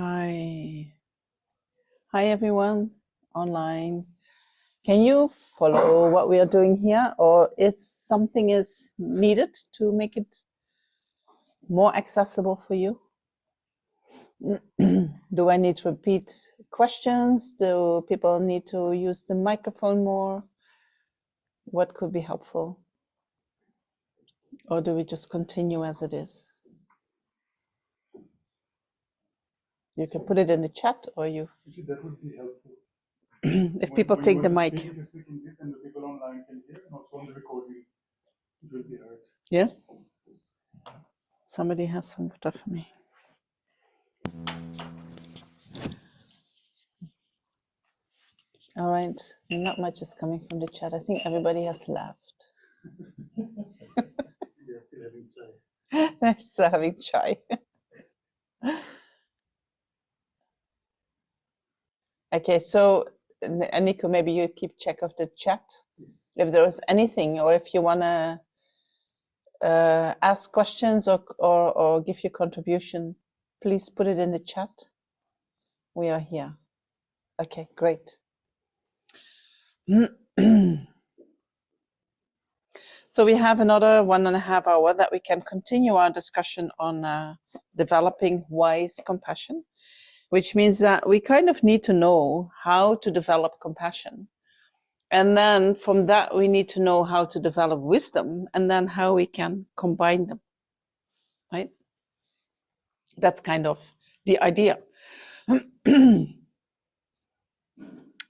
Hi. Hi everyone online. Can you follow what we are doing here, or is something is needed to make it more accessible for you? Do I need to repeat questions? Do people need to use the microphone more? What could be helpful? Or do we just continue as it is? You can put it in the chat, or you. That would be helpful. If people take the mic. If you speak in this and the people online can hear, and also on the recording, it will be heard. Yeah? Somebody has some water for me. All right, not much is coming from the chat. I think everybody has left. We are still having chai. They're still having chai. Okay, so Nico, maybe you keep check of the chat. Yes. If there is anything, or if you want to ask questions or give your contribution, please put it in the chat. We are here. Okay, great. So we have another 1.5 hours that we can continue our discussion on developing wise compassion, which means that we kind of need to know how to develop compassion. And then from that, we need to know how to develop wisdom, and then how we can combine them, right? That's kind of the idea.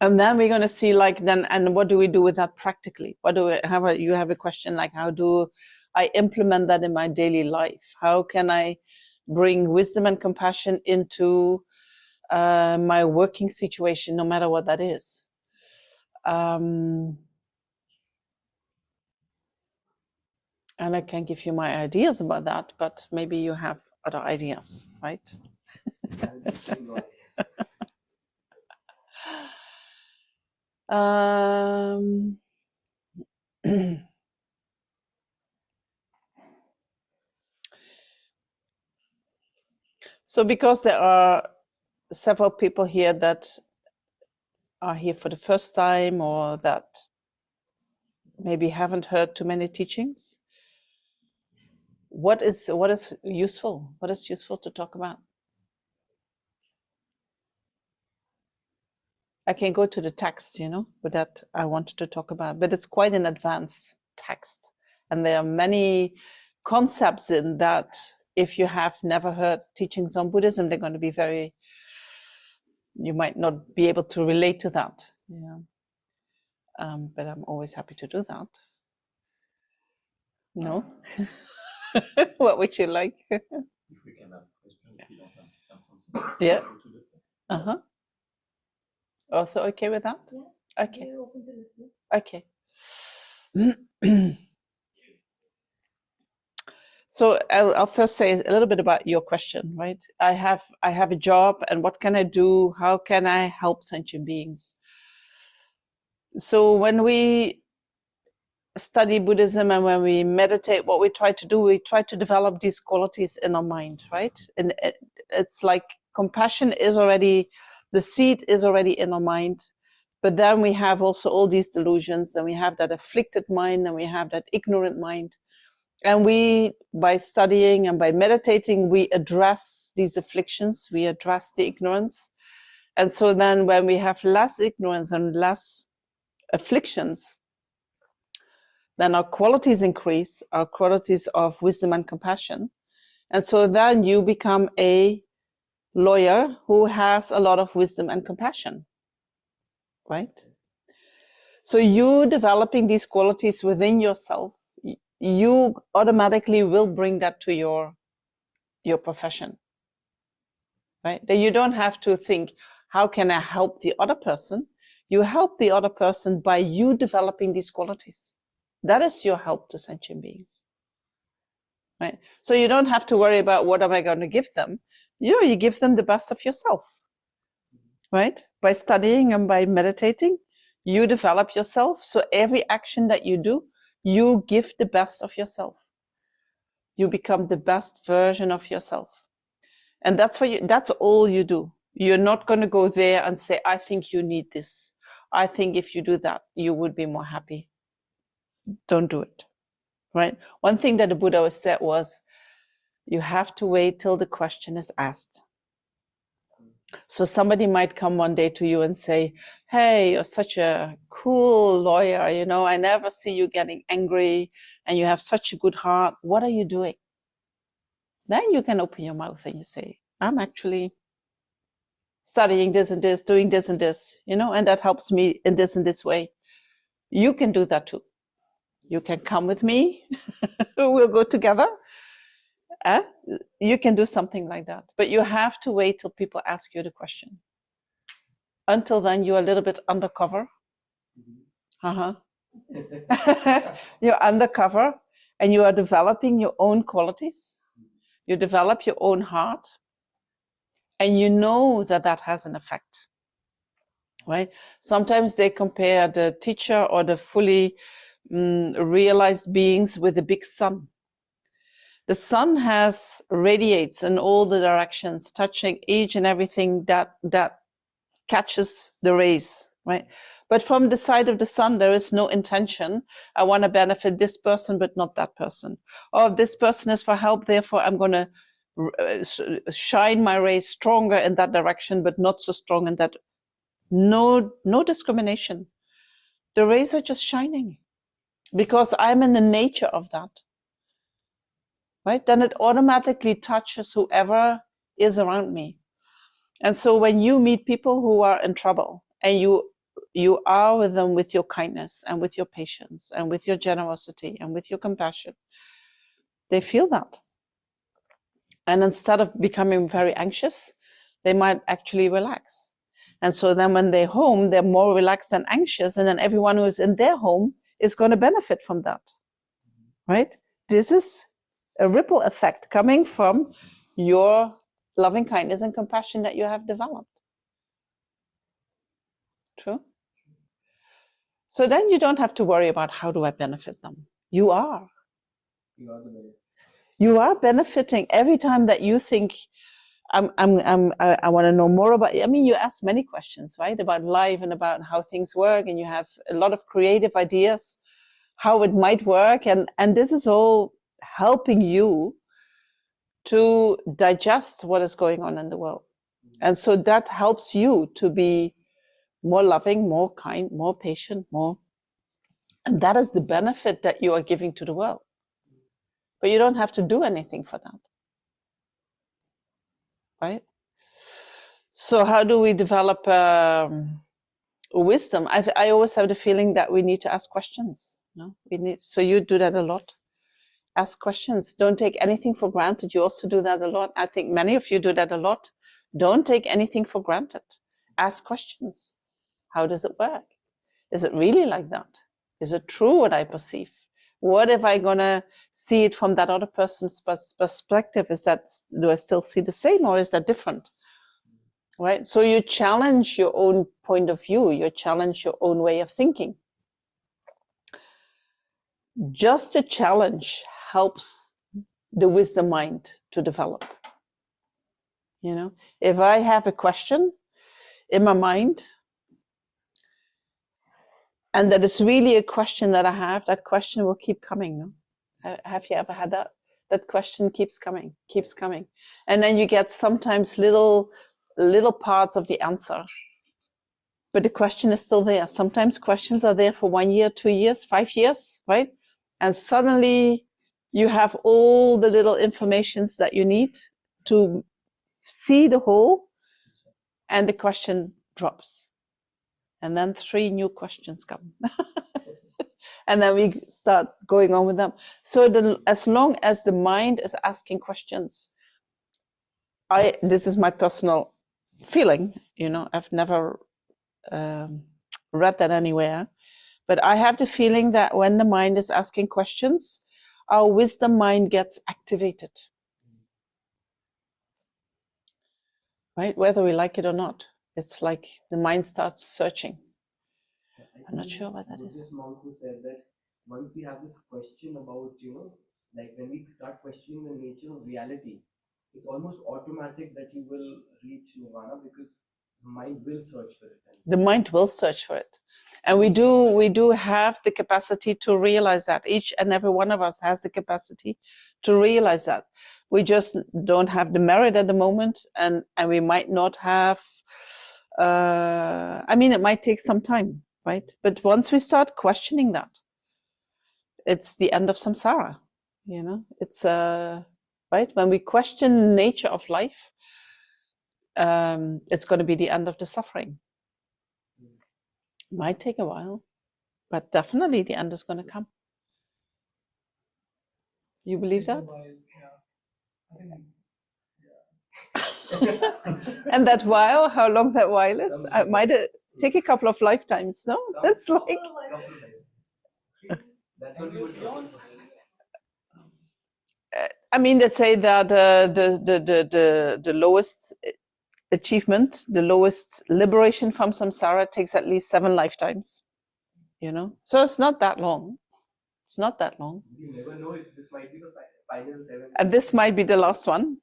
And then we're going to see, like, then, and what do we do with that practically? What do we have? You have a question like, how do I implement that in my daily life? How can I bring wisdom and compassion into my working situation, no matter what that is? And I can give you my ideas about that, but maybe you have other ideas, right? So because there are several people here that are here for the first time, or that maybe haven't heard too many teachings, what is useful? What is useful to talk about? I can go to the text, but that I wanted to talk about, but it's quite an advanced text. And there are many concepts in that. If you have never heard teachings on Buddhism, they're going to be you might not be able to relate to that. But I'm always happy to do that. No? What would you like? If we can ask questions, if we don't understand something. Yeah. Go to the text. Also okay with that? Yeah. Okay. We're open to listen. Okay. So I'll first say a little bit about your question, right? I have a job, and what can I do? How can I help sentient beings? So when we study Buddhism and when we meditate, what we try to do, we try to develop these qualities in our mind, right? And it's like compassion is already, the seed is already in our mind, but then we have also all these delusions, and we have that afflicted mind, and we have that ignorant mind. And we, by studying and by meditating, we address these afflictions, we address the ignorance. And so then when we have less ignorance and less afflictions, then our qualities increase, our qualities of wisdom and compassion. And so then you become a lawyer who has a lot of wisdom and compassion, right? So you developing these qualities within yourself, you automatically will bring that to your profession, right? That you don't have to think, how can I help the other person? You help the other person by you developing these qualities. That is your help to sentient beings, right? So you don't have to worry about what am I going to give them. You give them the best of yourself, right? By studying and by meditating, you develop yourself. So every action that you do, you give the best of yourself. You become the best version of yourself. And that's all you do. You're not going to go there and say, I think you need this. I think if you do that, you would be more happy. Don't do it. Right? One thing that the Buddha always said was, you have to wait till the question is asked. So somebody might come one day to you and say, hey, you're such a cool lawyer, I never see you getting angry, and you have such a good heart. What are you doing? Then you can open your mouth and you say, I'm actually studying this and this, doing this and this, and that helps me in this and this way. You can do that too. You can come with me. We'll go together. You can do something like that. But you have to wait till people ask you the question. Until then, you're a little bit undercover. You're undercover, and you are developing your own qualities. You develop your own heart, and you know that has an effect. Right? Sometimes they compare the teacher or the fully realized beings with the big sun. The sun radiates in all the directions, touching each and everything that catches the rays, right? But from the side of the sun, there is no intention. I want to benefit this person, but not that person. Or this person is for help, therefore I'm going to shine my rays stronger in that direction, but not so strong in that. No discrimination. The rays are just shining because I'm in the nature of that. Right? Then it automatically touches whoever is around me. And so when you meet people who are in trouble, and you are with them with your kindness and with your patience and with your generosity and with your compassion, they feel that. And instead of becoming very anxious, they might actually relax. And so then when they're home, they're more relaxed and anxious, and then everyone who is in their home is going to benefit from that. Right? This is a ripple effect coming from your loving kindness and compassion that you have developed. True? So then you don't have to worry about how do I benefit them. You are. You are benefiting every time that you think, I want to know more about. I mean, you ask many questions, right, about life and about how things work, and you have a lot of creative ideas how it might work, and this is all helping you to digest what is going on in the world. And so that helps you to be more loving, more kind, more patient, more. And that is the benefit that you are giving to the world. But you don't have to do anything for that. Right? So how do we develop wisdom? I always have the feeling that we need to ask questions. No? So you do that a lot. Ask questions. Don't take anything for granted. You also do that a lot. I think many of you do that a lot. Don't take anything for granted. Ask questions. How does it work? Is it really like that? Is it true what I perceive? What if I'm gonna see it from that other person's perspective? Do I still see the same, or is that different? Right? So you challenge your own point of view. You challenge your own way of thinking. Just a challenge helps the wisdom mind to develop. If I have a question in my mind, and that is really a question that I have, that question will keep coming. No? Have you ever had that? That question keeps coming. And then you get sometimes little parts of the answer. But the question is still there. Sometimes questions are there for 1 year, 2 years, 5 years, right? And suddenly you have all the little informations that you need to see the whole, and the question drops. And then 3 new questions come. And then we start going on with them. So as long as the mind is asking questions, this is my personal feeling, I've never read that anywhere, but I have the feeling that when the mind is asking questions, our wisdom mind gets activated. Right? Whether we like it or not. It's like the mind starts searching. I'm not sure what that is. Monk who said that once we have this question about, like when we start questioning the nature of reality, it's almost automatic that you will reach nirvana because the mind will search for it. The mind will search for it. And we do have the capacity to realize that. Each and every one of us has the capacity to realize that. We just don't have the merit at the moment, and we might not have, I mean, it might take some time, right? But once we start questioning that, it's the end of samsara, you know? It's, right? When we question the nature of life, it's going to be the end of the suffering. Might take a while, but definitely the end is going to come. You believe that? And that while, how long that while is? It might take a couple of lifetimes, no? That's like... That's what you would do. I mean, they say that the lowest achievement, the lowest liberation from samsara takes at least 7 lifetimes, you know? So it's not that long. It's not that long. You never know if this might be the final 7. And this might be the last one.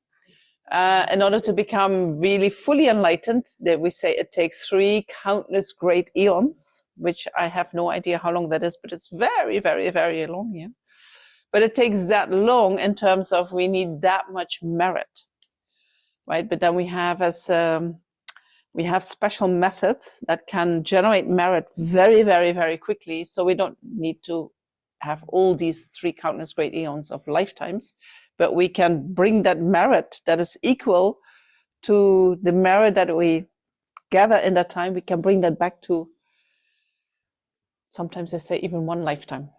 In order to become really fully enlightened, that we say it takes 3 countless great eons, which I have no idea how long that is, but it's very, very, very long, yeah. But it takes that long in terms of we need that much merit, right? But then we have we have special methods that can generate merit very, very, very quickly. So we don't need to have all these 3 countless great eons of lifetimes, but we can bring that merit that is equal to the merit that we gather in that time. We can bring that back to, sometimes they say even 1 lifetime.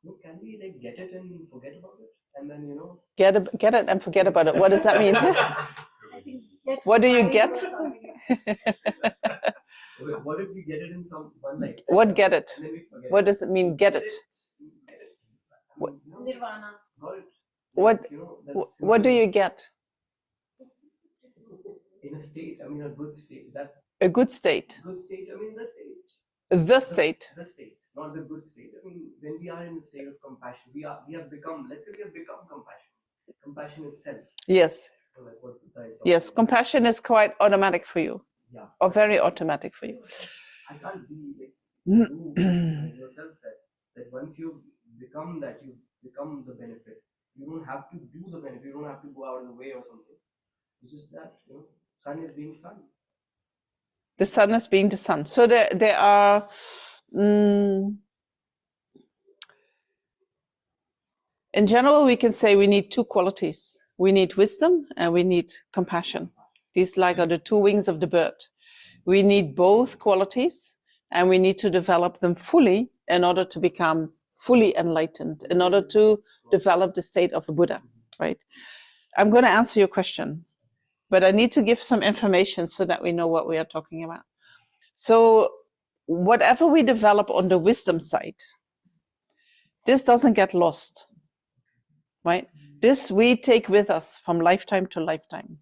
No, can we like get it and forget about it? And then, you know... Get it and forget about it. What does that mean? What do you get? What if we get it in one lifetime? What get it? And then we forget What does it mean, get it? What? Nirvana. Got it. What, you know, what do you get? In a state, I mean a good state. A good state. Good state, I mean the state. The state. The state, not the good state. I mean, when we are in a state of compassion, we have become, let's say we have become compassion. Compassion itself. Yes. Like what Buddha is Yes, about. compassion is quite automatic for you. Yeah. Or very automatic for you. I can't be like you yourself said that once you become that, you become the benefit. You don't have to do the benefit. You don't have to go out of the way or something. It's just that, you know, sun is being sun. The sun is being the sun. So there are in general, we can say we need 2 qualities. We need wisdom and we need compassion. These like are the 2 wings of the bird. We need both qualities and we need to develop them fully in order to become fully enlightened, in order to develop the state of a Buddha, right? I'm going to answer your question, but I need to give some information so that we know what we are talking about. So whatever we develop on the wisdom side, this doesn't get lost, right? This we take with us from lifetime to lifetime.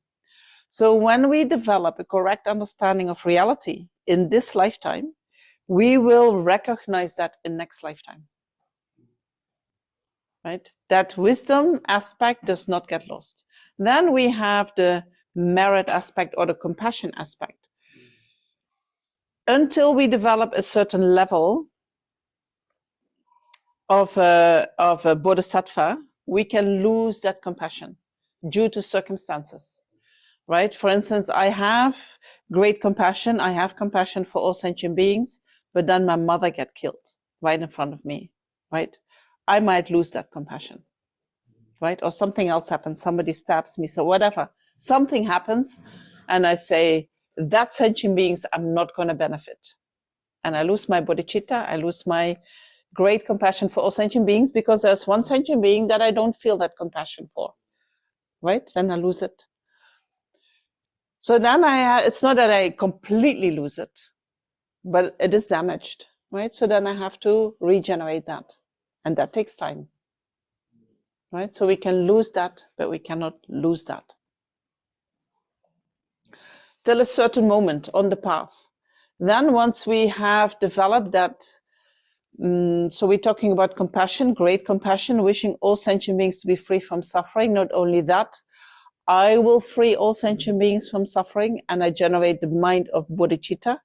So when we develop a correct understanding of reality in this lifetime, we will recognize that in next lifetime, right? That wisdom aspect does not get lost. Then we have the merit aspect or the compassion aspect. Until we develop a certain level of a bodhisattva, we can lose that compassion due to circumstances, right? For instance, I have great compassion. I have compassion for all sentient beings, but then my mother get killed right in front of me, right? I might lose that compassion, right? Or something else happens. Somebody stabs me. So whatever, something happens and I say, that sentient beings, I'm not going to benefit. And I lose my bodhicitta. I lose my great compassion for all sentient beings because there's one sentient being that I don't feel that compassion for, right? Then I lose it. So then it's not that I completely lose it, but it is damaged, right? So then I have to regenerate that. And that takes time, right? So we can lose that, but we cannot lose that. Till a certain moment on the path. Then once we have developed that, so we're talking about compassion, great compassion, wishing all sentient beings to be free from suffering. Not only that, I will free all sentient beings from suffering, and I generate the mind of bodhicitta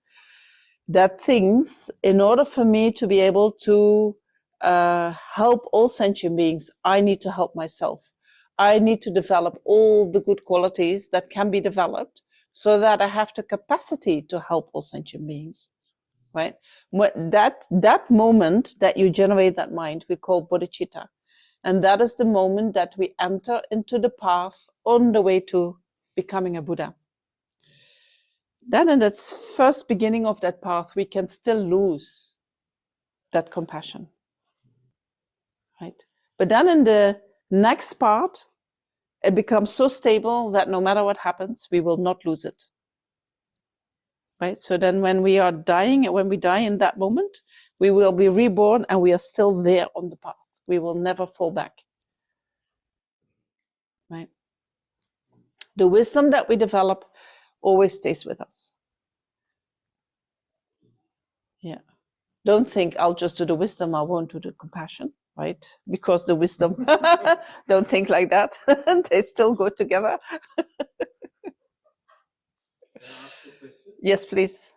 that thinks, in order for me to be able to help all sentient beings, I need to help myself. I need to develop all the good qualities that can be developed so that I have the capacity to help all sentient beings, right? That moment that you generate that mind, we call bodhicitta. And that is the moment that we enter into the path on the way to becoming a Buddha. Then in that first beginning of that path, we can still lose that compassion, right? But then in the next part, it becomes so stable that no matter what happens, we will not lose it, right? So then when we are dying, when we die in that moment, we will be reborn and we are still there on the path. We will never fall back, right? The wisdom that we develop always stays with us. Yeah. Don't think I'll just do the wisdom, I won't do the compassion, right? Because the wisdom, don't think like that. They still go together. Can I ask a question? Yes, please.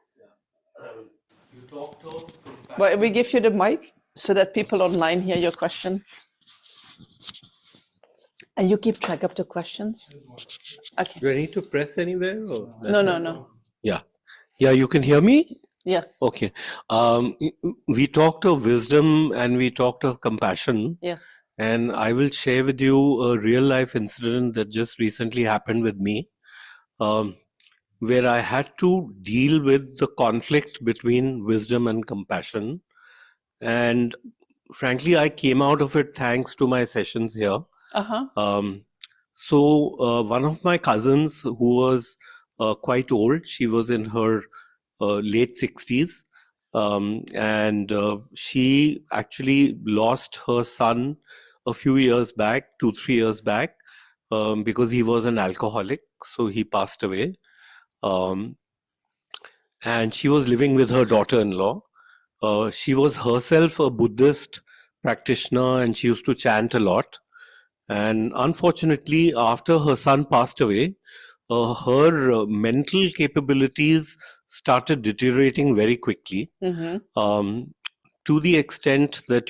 You talked of compassion. Well, we give you the mic so that people online hear your question. And you keep track of the questions. Okay. Do I need to press anywhere? Or No. Yeah. Yeah, you can hear me? Yes. Okay. We talked of wisdom and we talked of compassion. Yes. And I will share with you a real life incident that just recently happened with me, where I had to deal with the conflict between wisdom and compassion. And frankly, I came out of it thanks to my sessions here. So one of my cousins who was quite old, she was in her late 60s, and she actually lost her son a few years back, 2-3 years back, because he was an alcoholic, so he passed away. And she was living with her daughter-in-law. She was herself a Buddhist practitioner and she used to chant a lot. And unfortunately, after her son passed away, her mental capabilities started deteriorating very quickly, to the extent that,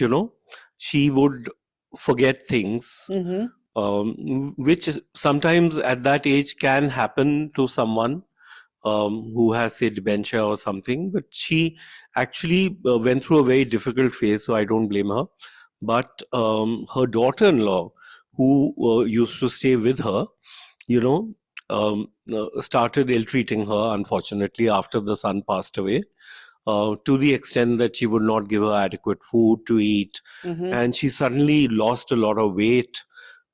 she would forget things, which sometimes at that age can happen to someone who has, say, dementia or something. But she actually went through a very difficult phase, so I don't blame her. But her daughter-in-law, who used to stay with her, started ill-treating her, unfortunately, after the son passed away, to the extent that she would not give her adequate food to eat. And she suddenly lost a lot of weight.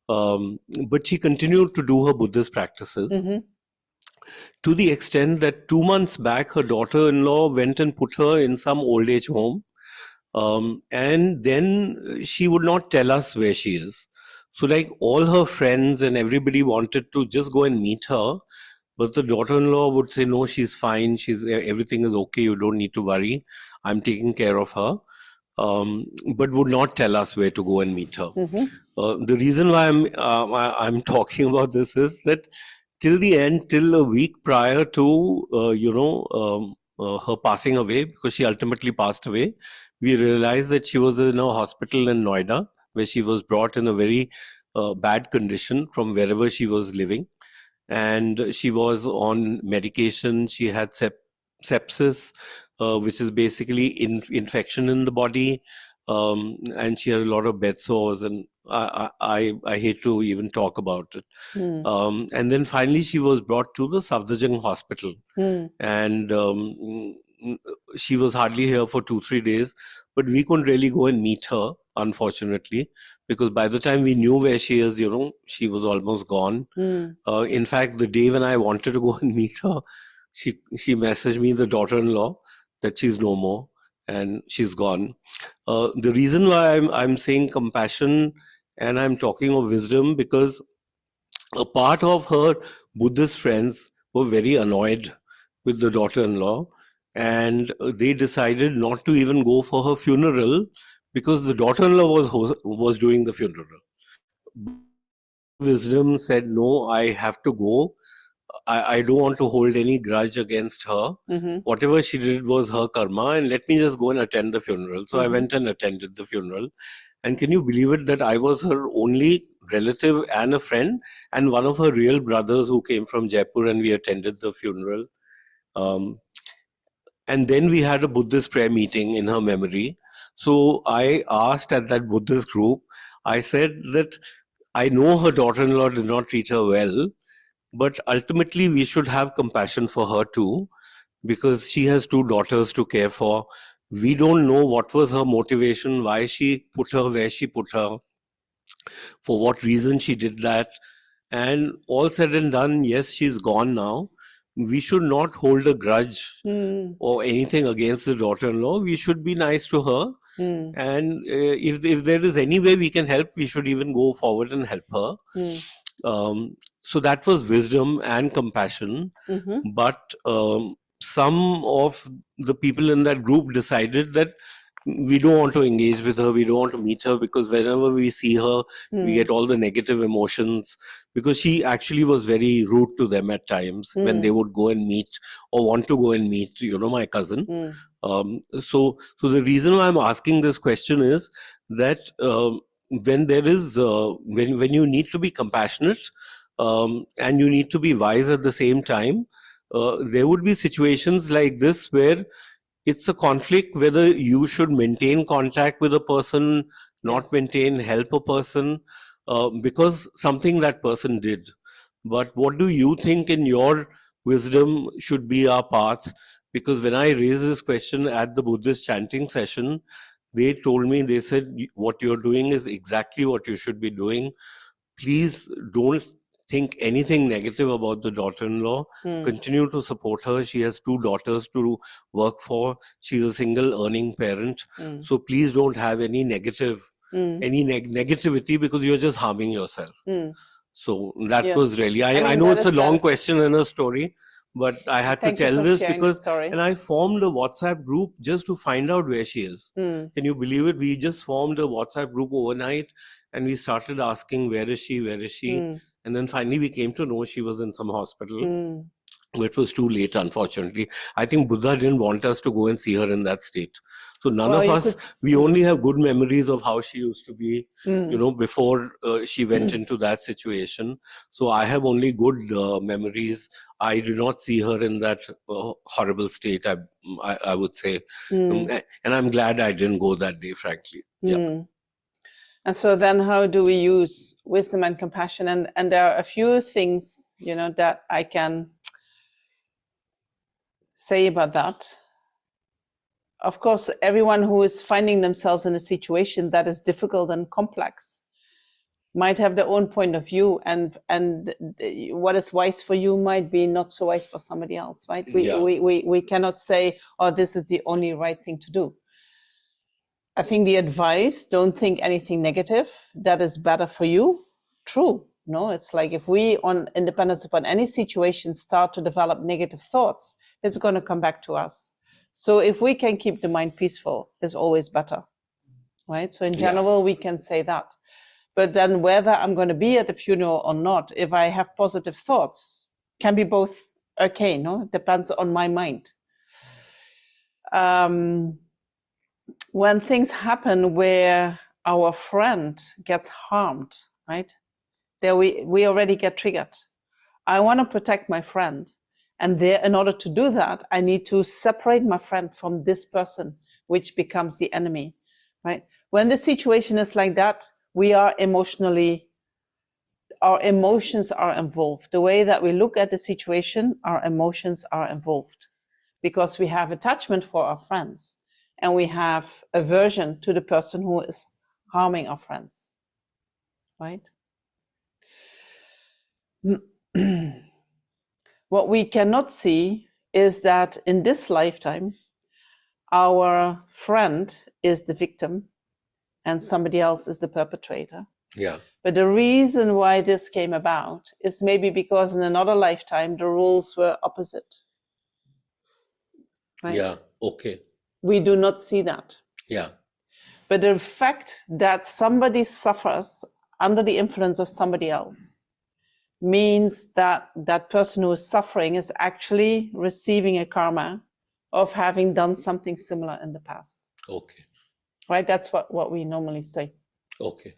But she continued to do her Buddhist practices. To the extent that 2 months back, her daughter-in-law went and put her in some old age home. And then she would not tell us where she is. So like all her friends and everybody wanted to just go and meet her. But the daughter-in-law would say, no, she's fine. Everything is okay. You don't need to worry. I'm taking care of her. But would not tell us where to go and meet her. The reason why I'm talking about this is that till the end, till a week prior to, her passing away, because she ultimately passed away, we realized that she was in a hospital in Noida, where she was brought in a very bad condition from wherever she was living. And she was on medication. She had sepsis, which is basically infection in the body. And she had a lot of bed sores, and I hate to even talk about it. And then finally she was brought to the Safdarjung hospital. And she was hardly here for 2-3 days, but we couldn't really go and meet her, unfortunately, because by the time we knew where she is, she was almost gone. In fact, the day when I wanted to go and meet her, she messaged me, the daughter-in-law, that she's no more and she's gone. The reason why I'm saying compassion and I'm talking of wisdom, because a part of her Buddhist friends were very annoyed with the daughter-in-law, and they decided not to even go for her funeral because the daughter-in-law was doing the funeral. wisdom said, no, I have to go. I don't want to hold any grudge against her. Mm-hmm. Whatever she did was her karma, and let me just go and attend the funeral. So I Mm-hmm. went and attended the funeral. And can you believe it that I was her only relative and a friend, and one of her real brothers who came from Jaipur, and we attended the funeral. And then we had a Buddhist prayer meeting in her memory. So I asked at that Buddhist group, I said that I know her daughter-in-law did not treat her well, but ultimately we should have compassion for her too, because she has two daughters to care for. We don't know what was her motivation, why she put her where she put her, for what reason she did that. And all said and done, yes, she's gone now. We should not hold a grudge Mm. or anything against the daughter-in-law. We should be nice to her. Mm. And if there is any way we can help, we should even go forward and help her. Mm. So that was wisdom and compassion. Mm-hmm. But some of the people in that group decided that we don't want to engage with her, we don't want to meet her, because whenever we see her, we get all the negative emotions, because she actually was very rude to them at times when they would go and meet or want to go and meet, my cousin. So the reason why I'm asking this question is that when there is when you need to be compassionate and you need to be wise at the same time, there would be situations like this where it's a conflict whether you should maintain contact with a person, not Yes. maintain, help a person because something that person did. But what do you think in your wisdom should be our path? Because when I raised this question at the Buddhist chanting session, they told me, they said, what you're doing is exactly what you should be doing. Please don't think anything negative about the daughter-in-law. Continue to support her. She has two daughters to work for. She's a single earning parent. So please don't have any negative, any negativity, because you're just harming yourself. So that Yeah. was really, I mean, know that it's a is- long that is- question and a story, but I had Thank to you tell for this sharing the because, story. and I formed a WhatsApp group just to find out where she is. Can you believe it? We just formed a WhatsApp group overnight and we started asking, where is she? Where is she? And then finally we came to know she was in some hospital. But it was too late, unfortunately. I think Buddha didn't want us to go and see her in that state. So none Well, of you us, could- we only have good memories of how she used to be, before she went into that situation. So I have only good memories. I did not see her in that horrible state, I would say. And I'm glad I didn't go that day, frankly. Yeah. And so then how do we use wisdom and compassion? And there are a few things, that I can say about that. Of course, everyone who is finding themselves in a situation that is difficult and complex might have their own point of view, and what is wise for you might be not so wise for somebody else, right? We cannot say, oh, this is the only right thing to do. I think the advice, don't think anything negative, that is better for you. True. No, it's like if we, on independence upon any situation, start to develop negative thoughts, it's going to come back to us. So if we can keep the mind peaceful, it's always better, right? So in general, we can say that. But then whether I'm going to be at the funeral or not, if I have positive thoughts, can be both okay, no? It depends on my mind. When things happen where our friend gets harmed, right? There we already get triggered. I want to protect my friend. And there, in order to do that, I need to separate my friend from this person, which becomes the enemy, right? When the situation is like that, we are our emotions are involved. The way that we look at the situation, our emotions are involved because we have attachment for our friends and we have aversion to the person who is harming our friends, right? What we cannot see is that in this lifetime, our friend is the victim and somebody else is the perpetrator. Yeah. But the reason why this came about is maybe because in another lifetime, the rules were opposite. Right? Yeah. Okay. We do not see that. Yeah. But the fact that somebody suffers under the influence of somebody else means that that person who is suffering is actually receiving a karma of having done something similar in the past. Okay. Right? That's what we normally say. Okay.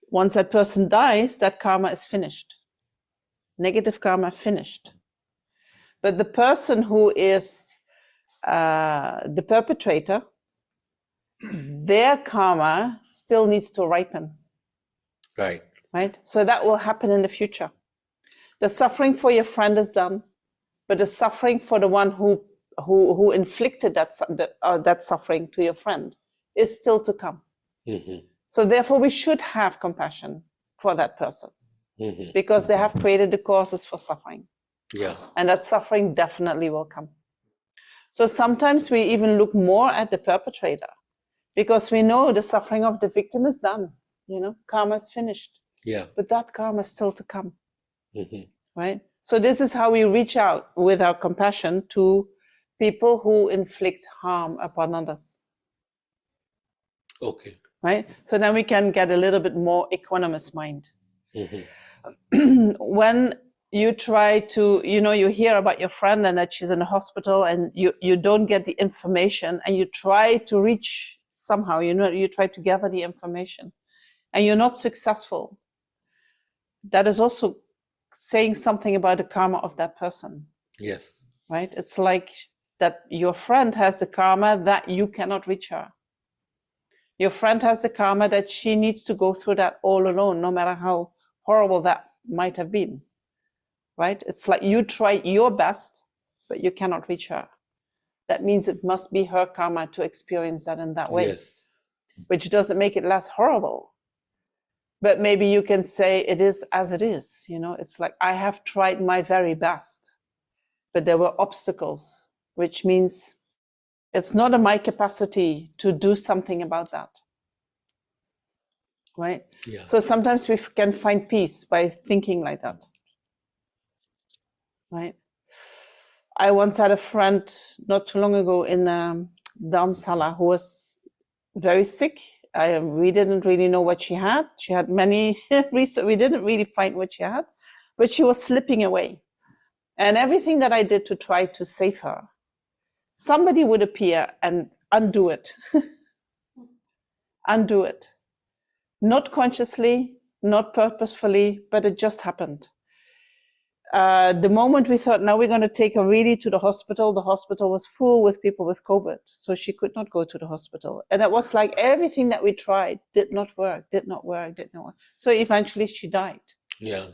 Once that person dies, that karma is finished. Negative karma finished. But the person who is the perpetrator, their karma still needs to ripen. Right. Right? So that will happen in the future. The suffering for your friend is done, but the suffering for the one who inflicted that suffering to your friend is still to come. Mm-hmm. So therefore, we should have compassion for that person, Mm-hmm. because they have created the causes for suffering. Yeah. And that suffering definitely will come. So sometimes we even look more at the perpetrator, because we know the suffering of the victim is done. Karma is finished. Yeah. But that karma is still to come. Mm-hmm. Right? So this is how we reach out with our compassion to people who inflict harm upon others. Okay. Right? So then we can get a little bit more equanimous mind. Mm-hmm. When you try to, you hear about your friend and that she's in the hospital, and you don't get the information, and you try to reach somehow, you try to gather the information, and you're not successful. That is also saying something about the karma of that person. Yes. Right? It's like that your friend has the karma that you cannot reach her. Your friend has the karma that she needs to go through that all alone, no matter how horrible that might have been. Right? It's like you try your best, but you cannot reach her. That means it must be her karma to experience that in that way. Yes. Which doesn't make it less horrible. But maybe you can say it is as it is. It's like, I have tried my very best, but there were obstacles, which means it's not in my capacity to do something about that. Right? Yeah. So sometimes we can find peace by thinking like that. Right? I once had a friend not too long ago in Dharamsala who was very sick. We didn't really know what she had. She had many research. We didn't really find what she had, but she was slipping away. And everything that I did to try to save her, somebody would appear and undo it. Undo it. Not consciously, not purposefully, but it just happened. The moment we thought, now we're going to take her really to the hospital was full with people with COVID. So she could not go to the hospital. And it was like everything that we tried did not work. So eventually she died. Yeah.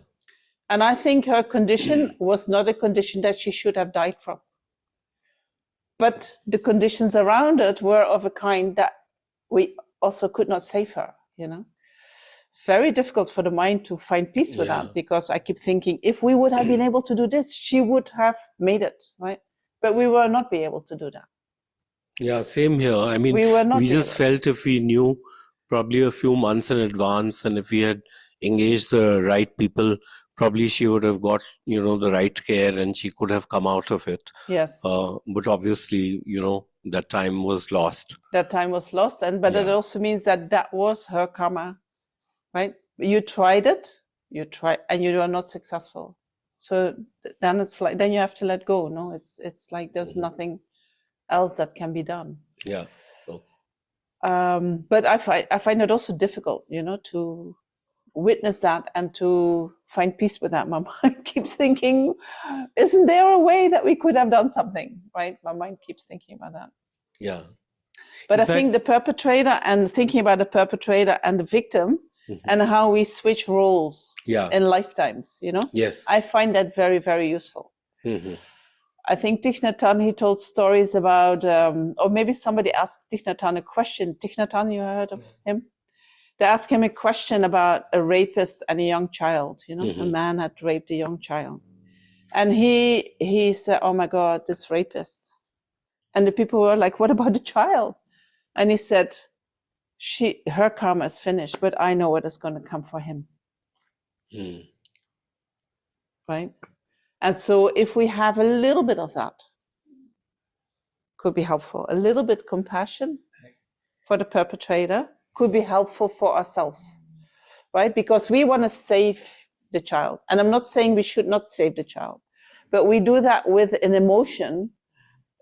And I think her condition was not a condition that she should have died from. But the conditions around it were of a kind that we also could not save her, Very difficult for the mind to find peace with that, because I keep thinking, if we would have been able to do this, she would have made it, right? But we will not be able to do that. Yeah, same here. I mean, we just felt if we knew probably a few months in advance, and if we had engaged the right people, probably she would have got, the right care and she could have come out of it. Yes. But obviously, that time was lost. That time was lost. But it also means that was her karma. Right? You tried it, and you are not successful. So then it's like, then you have to let go. No, it's like there's nothing else that can be done. Yeah. Oh. But I find it also difficult, to witness that and to find peace with that. My mind keeps thinking, isn't there a way that we could have done something? Right? My mind keeps thinking about that. Yeah. But I think the perpetrator, and thinking about the perpetrator and the victim, and how we switch roles in lifetimes, Yes. I find that very, very useful. Mm-hmm. I think Thich Nhat Hanh, he told stories about, or maybe somebody asked Thich Nhat Hanh a question. Thich Nhat Hanh, you heard of him? They asked him a question about a rapist and a young child. A man had raped a young child. And he said, oh my God, this rapist. And the people were like, what about the child? And he said, her karma is finished, but I know what is going to come for him. Right? And so if we have a little bit of that, could be helpful. A little bit compassion for the perpetrator, could be helpful for ourselves, right? Because we want to save the child. And I'm not saying we should not save the child, but we do that with an emotion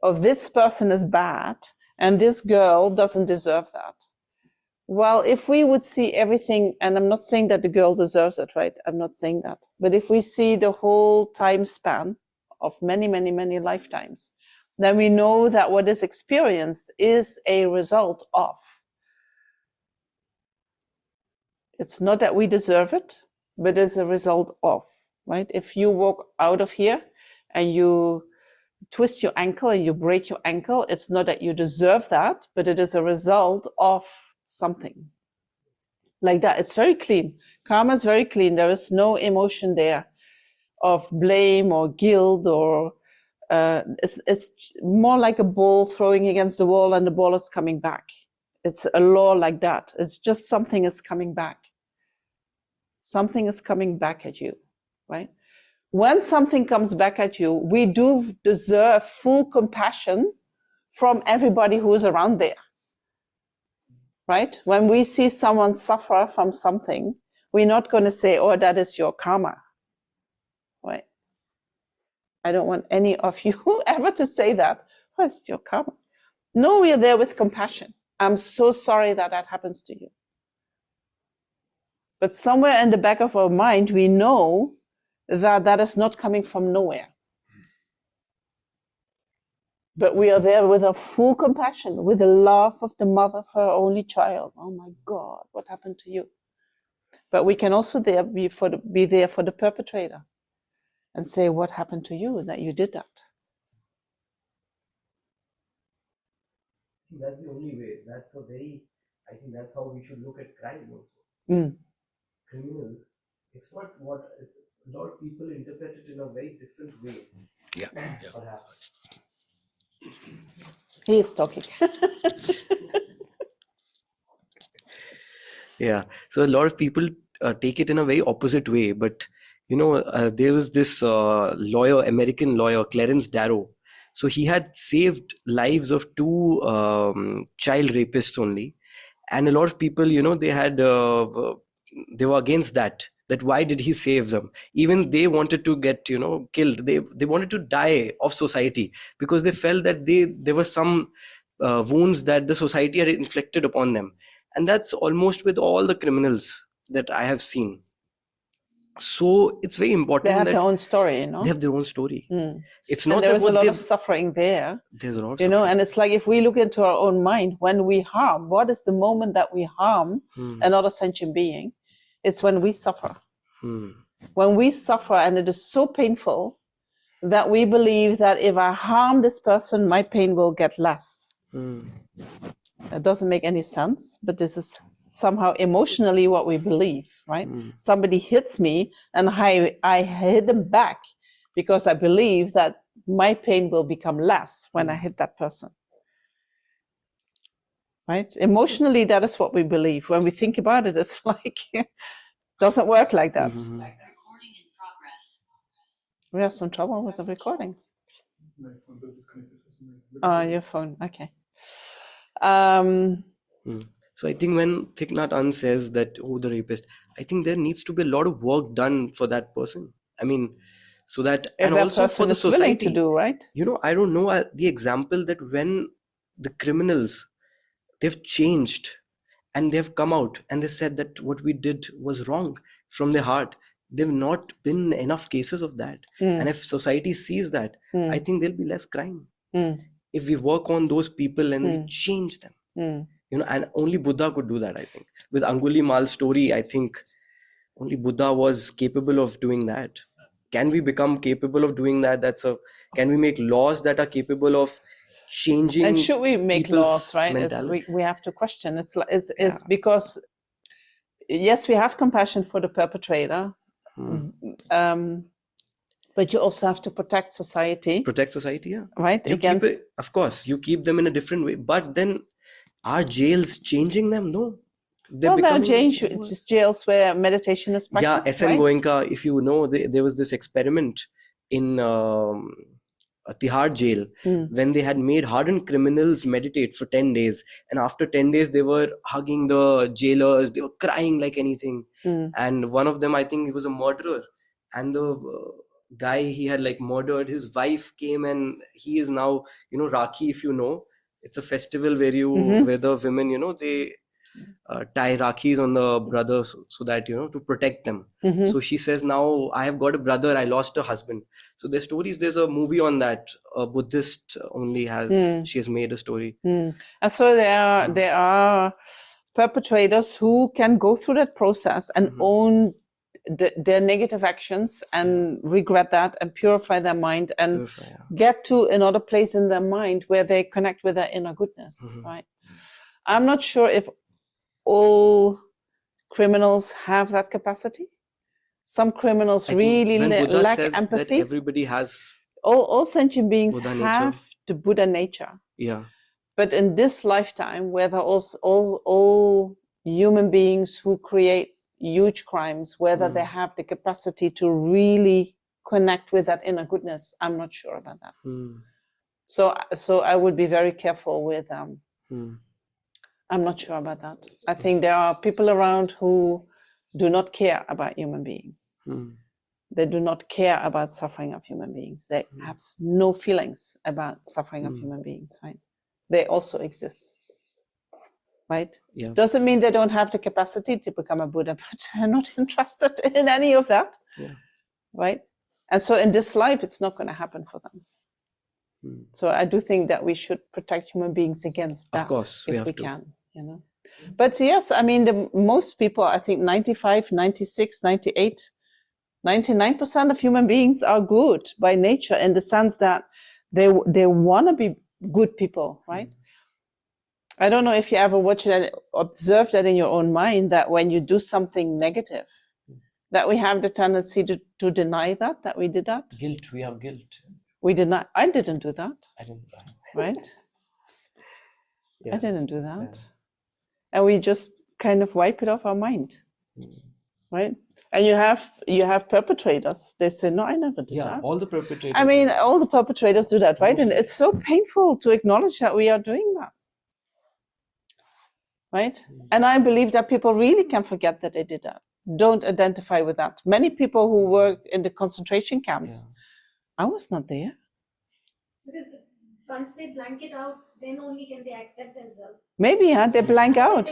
of this person is bad and this girl doesn't deserve that. Well, if we would see everything, and I'm not saying that the girl deserves it, right? I'm not saying that. But if we see the whole time span of many, many, many lifetimes, then we know that what is experienced is a result of. It's not that we deserve it, but it's a result of, right? If you walk out of here and you twist your ankle and you break your ankle, it's not that you deserve that, but it is a result of something. Like that. It's very clean. Karma is very clean. There is no emotion there of blame or guilt, or it's more like a ball throwing against the wall and the ball is coming back. It's a law like that. It's just something is coming back. Something is coming back at you, right? When something comes back at you, we do deserve full compassion from everybody who is around there, right? When we see someone suffer from something, we're not going to say, oh, that is your karma, right? I don't want any of you ever to say that. Oh, it's your karma. No, we are there with compassion. I'm so sorry that that happens to you. But somewhere in the back of our mind, we know that that is not coming from nowhere. But we are there with a full compassion, with the love of the mother for her only child. Oh my God, what happened to you? But we can also be there for the perpetrator and say, what happened to you that you did that? That's the only way. I think that's how we should look at crime also. Criminals, it's not what, a lot of people interpret it in a very different way. Yeah. Perhaps. He is talking. Yeah, so a lot of people take it in a very opposite way. But there was this American lawyer, Clarence Darrow. So he had saved lives of two child rapists only, and a lot of people, they were against that. That why did he save them? Even they wanted to get killed. They wanted to die of society because they felt that there were some wounds that the society had inflicted upon them. And that's almost with all the criminals that I have seen. So it's very important. They have that their own story, They have their own story. It's and not there that is a lot of suffering there. There's a lot of you know, suffering. and it's like if we look into our own mind, when we harm, what is the moment that we harm another sentient being? It's when we suffer. When we suffer, and it is so painful that we believe that if I harm this person, my pain will get less. It doesn't make any sense, but this is somehow emotionally what we believe, right? Somebody hits me and I hit them back because I believe that my pain will become less when I hit that person. Right? Emotionally, that is what we believe. When we think about it, it's like, doesn't work like that. Recording in progress. We have some trouble with the recordings. My phone got disconnected for some reason. Your phone, okay. So I think when Thich Nhat Hanh says that, oh, the rapist, I think there needs to be a lot of work done for that person. I mean, so that, If and that also for person the is willing society. to do, right? I don't know the example that when the criminals, they've changed and they've come out and they said that what we did was wrong from their heart. There've not been enough cases of that. And if society sees that, I think there'll be less crime. If we work on those people and we change them. And only Buddha could do that, I think. With Anguli Mal's story, I think only Buddha was capable of doing that. Can we become capable of doing that? Can we make laws that are capable of changing? And should we make laws, right? We have to question. It's because, yes, we have compassion for the perpetrator, but you also have to protect society. Protect society, yeah. Right? Of course, you keep them in a different way. But then, are jails changing them? No. There are jails where meditation is practiced. Yeah, SN right? Goenka, if you know, there was this experiment in Tihar jail, when they had made hardened criminals meditate for 10 days. And after 10 days, they were hugging the jailers, they were crying like anything. And one of them, I think he was a murderer. And the guy he had like murdered, his wife came, and he is now, Rakhi, if you know. It's a festival where where the women, they tie Rakhis on the brothers so that, to protect them. So she says, now I have got a brother, I lost a husband. So there's stories, there's a movie on that. A Buddhist only she has made a story. And so there are perpetrators who can go through that process and own their negative actions and regret that and purify their mind and get to another place in their mind where they connect with their inner goodness, right? I'm not sure if all criminals have that capacity. Some criminals really lack empathy. That everybody has all sentient beings Buddha have nature. the Buddha nature. Yeah. But in this lifetime, where there are all human beings who create huge crimes, whether they have the capacity to really connect with that inner goodness, I'm not sure about that. So I would be very careful with I'm not sure about that. I think there are people around who do not care about human beings. They do not care about suffering of human beings. They have no feelings about suffering of human beings, right? They also exist, right? Yeah. Doesn't mean they don't have the capacity to become a Buddha, but they're not interested in any of that, right? And so in this life, it's not going to happen for them. So I do think that we should protect human beings against that, of course, if we can, But yes, I mean, most people, I think 95, 96, 98, 99% of human beings are good by nature, in the sense that they want to be good people, right? I don't know if you ever watch that, observe that in your own mind, that when you do something negative, that we have the tendency to deny that we did that. Guilt, we have guilt. We did not. I didn't do that. I didn't. Right? Yeah. I didn't do that. And we just kind of wipe it off our mind, right? And you have perpetrators. They say, no, I never did that. All the perpetrators. I mean, all the perpetrators do that, right? And it's so painful to acknowledge that we are doing that, right? And I believe that people really can forget that they did that. Don't identify with that. Many people who work in the concentration camps, I was not there. Because once they blank it out, then only can they accept themselves. Maybe they blank out.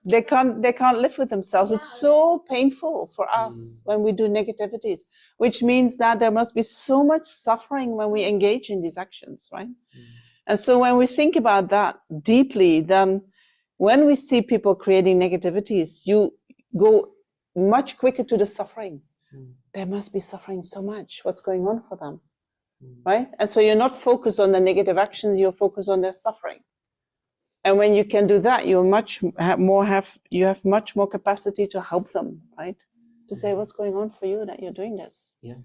They They can't live with themselves. It's so painful for us when we do negativities, which means that there must be so much suffering when we engage in these actions, right? And so when we think about that deeply, then when we see people creating negativities, you go much quicker to the suffering. They must be suffering so much. What's going on for them? Right? And so you're not focused on the negative actions, you're focused on their suffering. And when you can do that, you have much more capacity to help them, right? To say, what's going on for you that you're doing this? Yeah.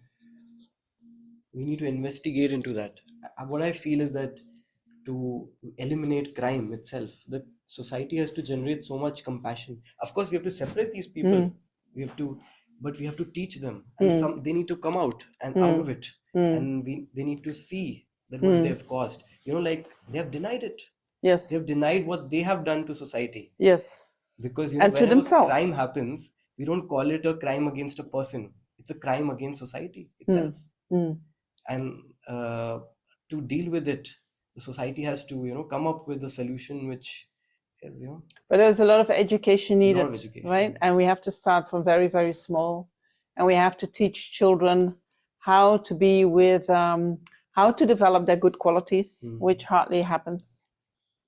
We need to investigate into that. What I feel is that to eliminate crime itself, the society has to generate so much compassion. Of course, we have to separate these people. But we have to teach them, and they need to come out and out of it, and they need to see that what they have caused. Like they have denied it. Yes. They have denied what they have done to society. Yes. Because and to whenever themselves. crime happens, we don't call it a crime against a person. It's a crime against society itself. And to deal with it, the society has to come up with a solution which is But there's a lot of education needed, lot of education, right? yes. And we have to start from very, very small, and we have to teach children how to be with, how to develop their good qualities, which hardly happens.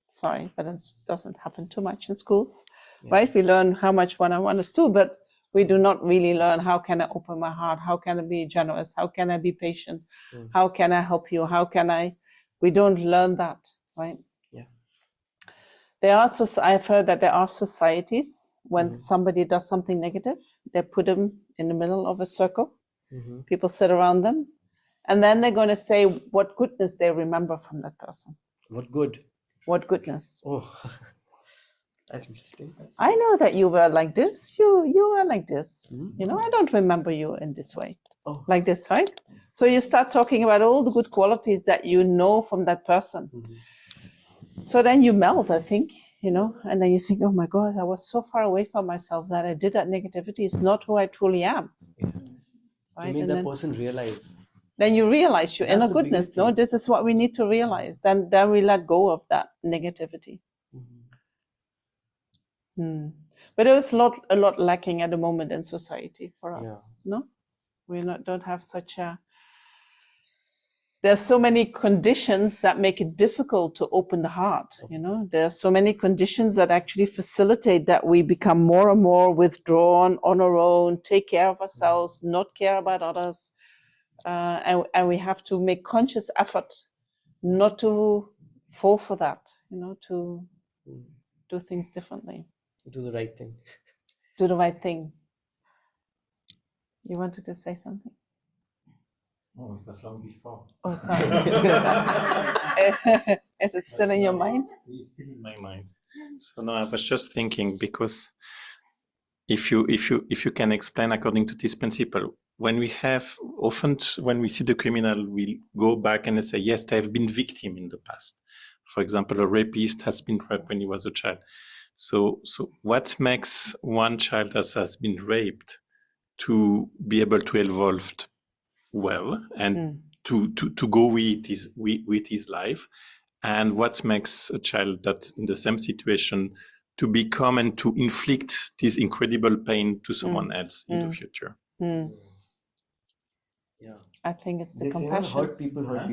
Sorry, but it doesn't happen too much in schools, right? We learn how much one-on-one is too, but we do not really learn how can I open my heart, how can I be generous, how can I be patient, how can I help you, we don't learn that, right? I've heard that there are societies when somebody does something negative, they put them in the middle of a circle. People sit around them, and then they're going to say what goodness they remember from that person. what good. What goodness. Oh, that's interesting. I know that you were like this. You were like this. I don't remember you in this way. Oh. Like this, right? So you start talking about all the good qualities that you know from that person. So then you melt, I think, you know, and then you think, oh my God, I was so far away from myself that I did that negativity. It's not who I truly am. Right? You made And that then, person realize. then you realize your That's inner the goodness. biggest No, thing. this is what we need to realize. Then we let go of that negativity. But there was a lot lacking at the moment in society for us. No, we don't have such a. There's so many conditions that make it difficult to open the heart. You know, there are so many conditions that actually facilitate that we become more and more withdrawn on our own, take care of ourselves, not care about others, and we have to make conscious effort not to fall for that. You know, to do things differently. Do the right thing. Do the right thing. You wanted to say something? Oh, it was long before. Oh, sorry. Is it still in your mind? It's still in my mind. So no, I was just thinking, because if you can explain according to this principle, when we see the criminal, we go back and say, yes, they have been victim in the past. For example, a rapist has been raped when he was a child. So what makes one child that has been raped to be able to evolve well and to go with his life, and what makes a child that in the same situation to become and to inflict this incredible pain to someone else in the future? I think it's the They say, compassion. hurt people hurt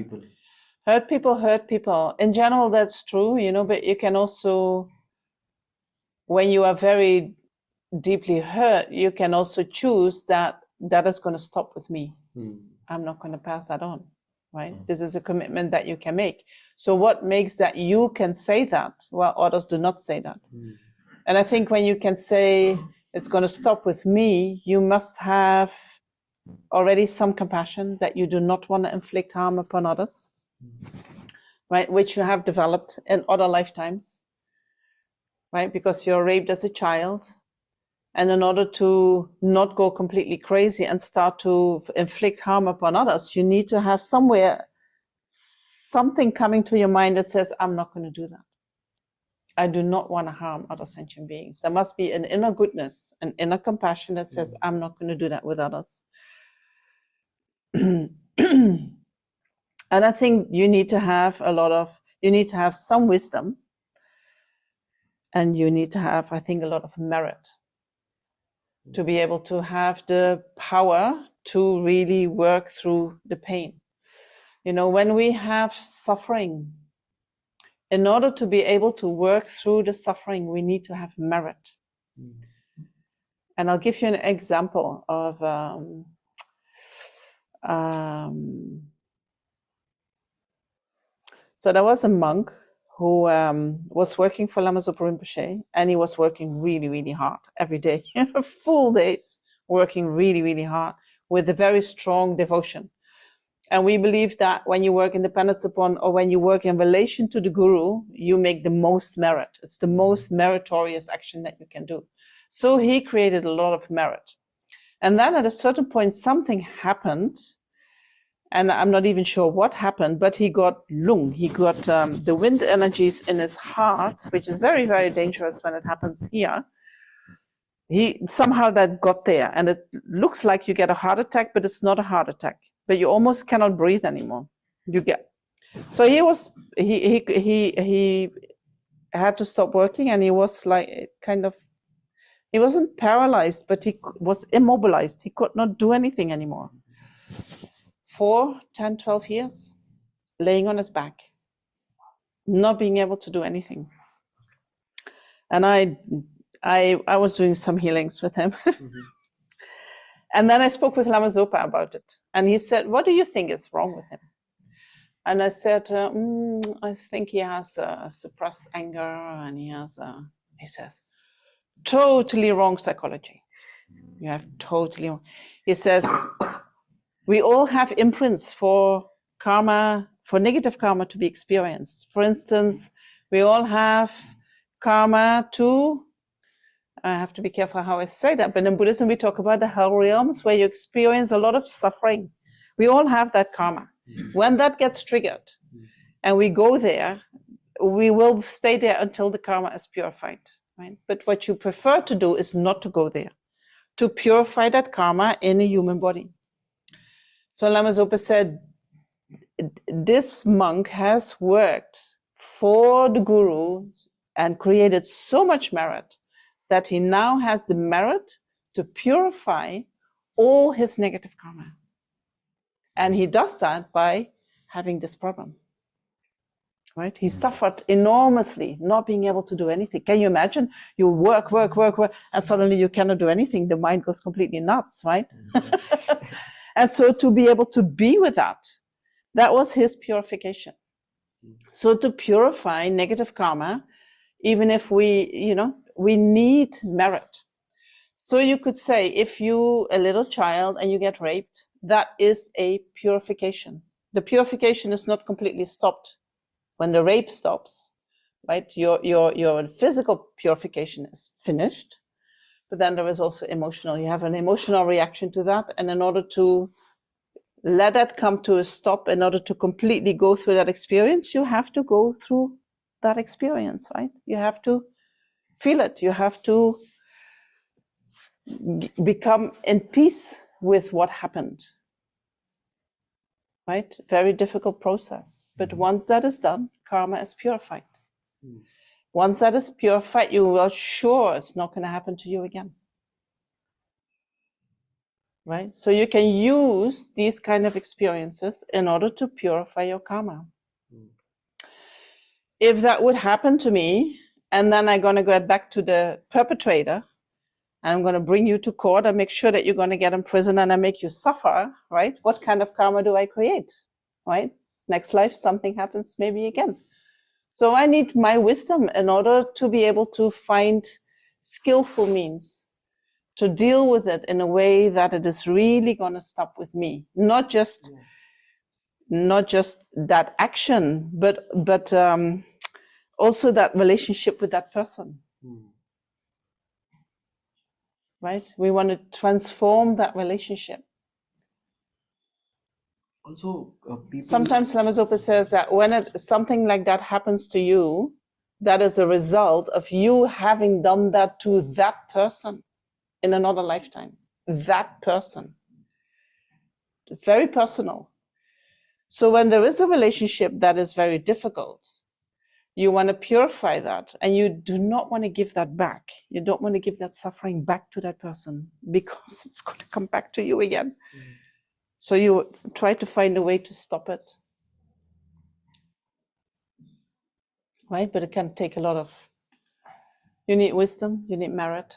people. Hurt people. In general, that's true, you know, but you can also, when you are very deeply hurt, you can also choose that is going to stop with me. I'm not going to pass that on, right? This is a commitment that you can make. So what makes that you can say that? Well, others do not say that. And I think when you can say it's going to stop with me, you must have already some compassion that you do not want to inflict harm upon others, right? Which you have developed in other lifetimes, right? Because you're raped as a child. And in order to not go completely crazy and start to inflict harm upon others, you need to have something coming to your mind that says, I'm not going to do that. I do not want to harm other sentient beings. There must be an inner goodness, an inner compassion that says, I'm not going to do that with others. And I think you need to have some wisdom, and you need to have, I think, a lot of merit to be able to have the power to really work through the pain. You know, when we have suffering, in order to be able to work through the suffering, we need to have merit. And I'll give you an example of so there was a monk who was working for Lama Zopa Rinpoche, and he was working really, really hard every day, full days, working really, really hard with a very strong devotion. And we believe that when you work in dependence upon, or when you work in relation to the Guru, you make the most merit. It's the most meritorious action that you can do. So he created a lot of merit. And then at a certain point, something happened, and I'm not even sure what happened, but he got lung. He got the wind energies in his heart, which is very, very dangerous when it happens here. Somehow that got there, and it looks like you get a heart attack, but it's not a heart attack. But you almost cannot breathe anymore. So he had to stop working, and he was like he wasn't paralyzed, but he was immobilized. He could not do anything anymore. For 10, 12 years, laying on his back, not being able to do anything. And I was doing some healings with him. And then I spoke with Lama Zopa about it. And he said, what do you think is wrong with him? And I said, I think he has suppressed anger, and he says, totally wrong psychology. You have totally wrong. He says, we all have imprints for karma, for negative karma to be experienced. For instance, we all have karma to, I have to be careful how I say that, but in Buddhism we talk about the hell realms, where you experience a lot of suffering, We all have that karma. When that gets triggered and we go there, we will stay there until the karma is purified, right? But what you prefer to do is not to go there, to purify that karma in a human body. So Lama Zopa said, this monk has worked for the guru and created so much merit that he now has the merit to purify all his negative karma. And he does that by having this problem. Right? He suffered enormously not being able to do anything. Can you imagine? You work, and suddenly you cannot do anything. The mind goes completely nuts, right? And so to be able to be with that, that was his purification. So to purify negative karma, even if we need merit. So you could say, if you, a little child, and you get raped, that is a purification. The purification is not completely stopped when the rape stops, right? Your physical purification is finished, but then there is also emotional. You have an emotional reaction to that, and in order to let that come to a stop, in order to completely go through that experience, you have to go through that experience, right? You have to feel it. You have to become in peace with what happened, right? Very difficult process. But once that is done, karma is purified. Once that is purified, you are sure it's not going to happen to you again. Right? So you can use these kind of experiences in order to purify your karma. If that would happen to me, and then I'm going to go back to the perpetrator, and I'm going to bring you to court and make sure that you're going to get in prison and I make you suffer, right? What kind of karma do I create, right? Next life, something happens maybe again. So I need my wisdom in order to be able to find skillful means to deal with it in a way that it is really going to stop with me. Not just that action, but also that relationship with that person. Right? We want to transform that relationship. Also, people Sometimes Lama Zopa says that when something like that happens to you, that is a result of you having done that to that person in another lifetime. That person. It's very personal. So when there is a relationship that is very difficult, you want to purify that, and you do not want to give that back. You don't want to give that suffering back to that person, because it's going to come back to you again. So you try to find a way to stop it. Right? But it can take a lot of, you need wisdom, you need merit.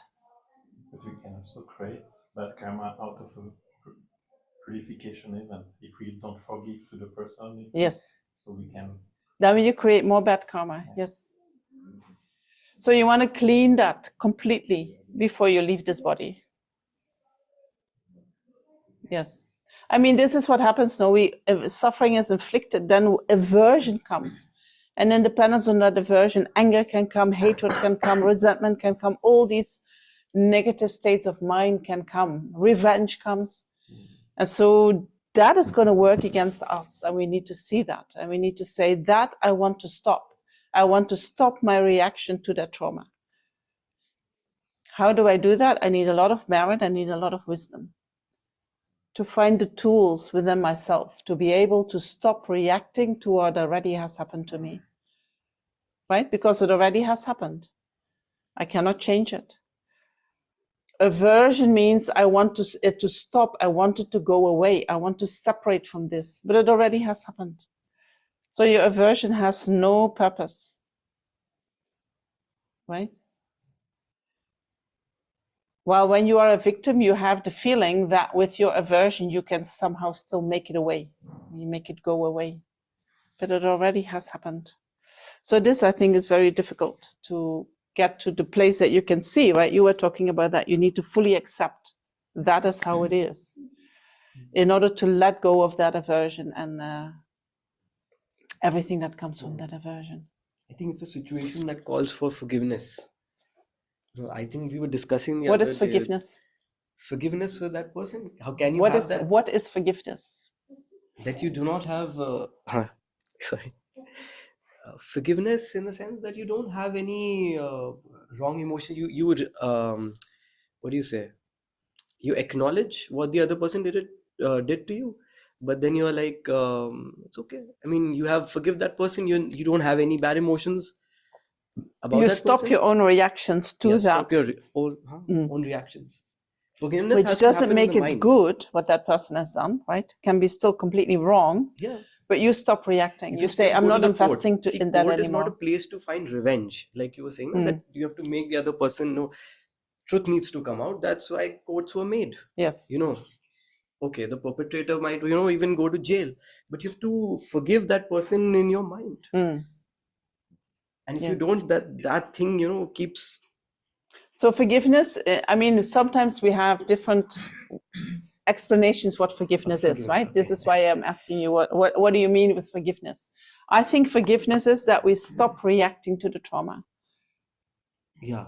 But we can also create that karma out of a purification event. If we don't forgive to the person, Yes. so we can. Then you create more bad karma, yes. So you want to clean that completely before you leave this body. Yes. I mean, this is what happens now. If suffering is inflicted, then aversion comes. And then dependence on that aversion, anger can come, hatred can come, resentment can come, all these negative states of mind can come, revenge comes. And so that is going to work against us, and we need to see that. And we need to say that I want to stop. I want to stop my reaction to that trauma. How do I do that? I need a lot of merit, I need a lot of wisdom. To find the tools within myself to be able to stop reacting to what already has happened to me. Right? Because it already has happened. I cannot change it. Aversion means I want it to stop. I want it to go away. I want to separate from this, but it already has happened. So your aversion has no purpose. Right? While when you are a victim, you have the feeling that with your aversion, you can somehow still make it away. You make it go away. But it already has happened. So this, I think, is very difficult to get to the place that you can see, right? You were talking about that. You need to fully accept that is how it is in order to let go of that aversion and everything that comes from that aversion. I think it's a situation that calls for forgiveness. I think we were discussing the What other is day, forgiveness? forgiveness for that person. How can you What have is that? what is forgiveness? that you do not have sorry, forgiveness in the sense that you don't have any wrong emotion. You would what do you say? You acknowledge what the other person did to you, but then you're like, it's okay. I mean, you have forgive that person. You don't have any bad emotions about You that stop person. your own reactions to Yeah, that, stop your own reactions. Forgiveness which has to doesn't happen in make the it mind. good what that person has done, right? Can be still completely wrong, Yeah. but you stop reacting. You You can say, still I'm go to not the court. investing See, in that court is not a anymore. place to find revenge, like you were saying, no, that you have to make the other person know. Truth needs to come out. That's why courts were made. Yes. Okay, the perpetrator might, even go to jail, but you have to forgive that person in your mind. And if you Yes. don't, that thing, keeps. So forgiveness, I mean, sometimes we have different explanations what forgiveness is, right? This is why I'm asking you, what do you mean with forgiveness? I think forgiveness is that we stop reacting to the trauma. Yeah.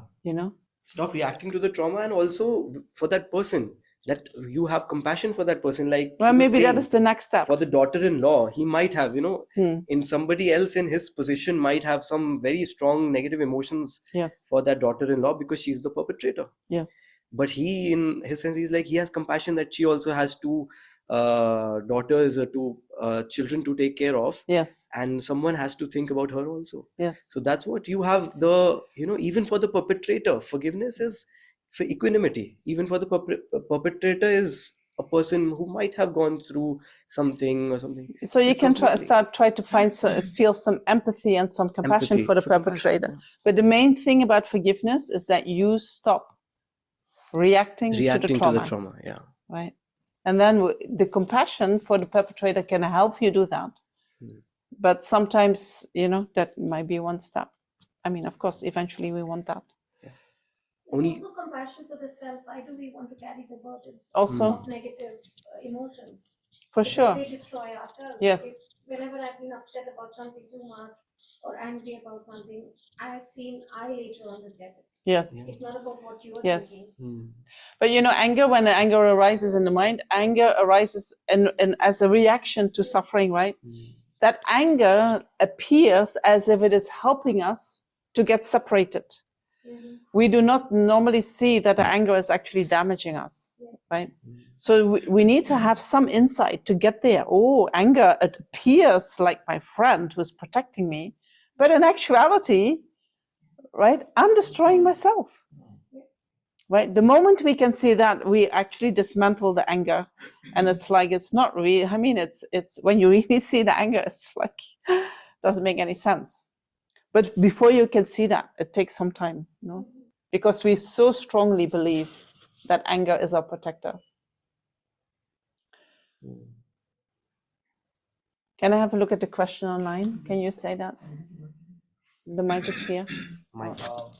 Stop reacting to the trauma, and also for that person, that you have compassion for that person. Like, well, maybe that is the next step. For the daughter-in-law, he might have, in somebody else in his position, might have some very strong negative emotions for that daughter-in-law because she's the perpetrator. Yes. But he, in his sense, he's like, he has compassion that she also has two daughters, two children to take care of. Yes. And someone has to think about her also. Yes. So that's what you have even for the perpetrator, forgiveness is for equanimity. Even for the perpetrator is a person who might have gone through something or something. So you can try to feel some empathy and some compassion for the perpetrator. But the main thing about forgiveness is that you stop reacting to the trauma. Yeah. Right. And then the compassion for the perpetrator can help you do that. But sometimes, that might be one step. I mean, of course, eventually we want that. Also compassion for the self. Why do we want to carry the burden also of negative emotions? For because sure. They destroy ourselves. Yes. Whenever I've been upset about something too much or angry about something, I have seen I later on regret it. Yes. It's not about what you are thinking. But anger, when the anger arises in the mind, anger arises in as a reaction to suffering, right? That anger appears as if it is helping us to get separated. We do not normally see that the anger is actually damaging us, right? So we need to have some insight to get there. Oh, anger, it appears like my friend who's protecting me, but in actuality, right, I'm destroying myself. Right. The moment we can see that, we actually dismantle the anger, and it's like it's not real. I mean, it's when you really see the anger, it's like doesn't make any sense. But before you can see that, it takes some time, because we so strongly believe that anger is our protector. Can I have a look at the question online? Can you say that? The mic is here. Do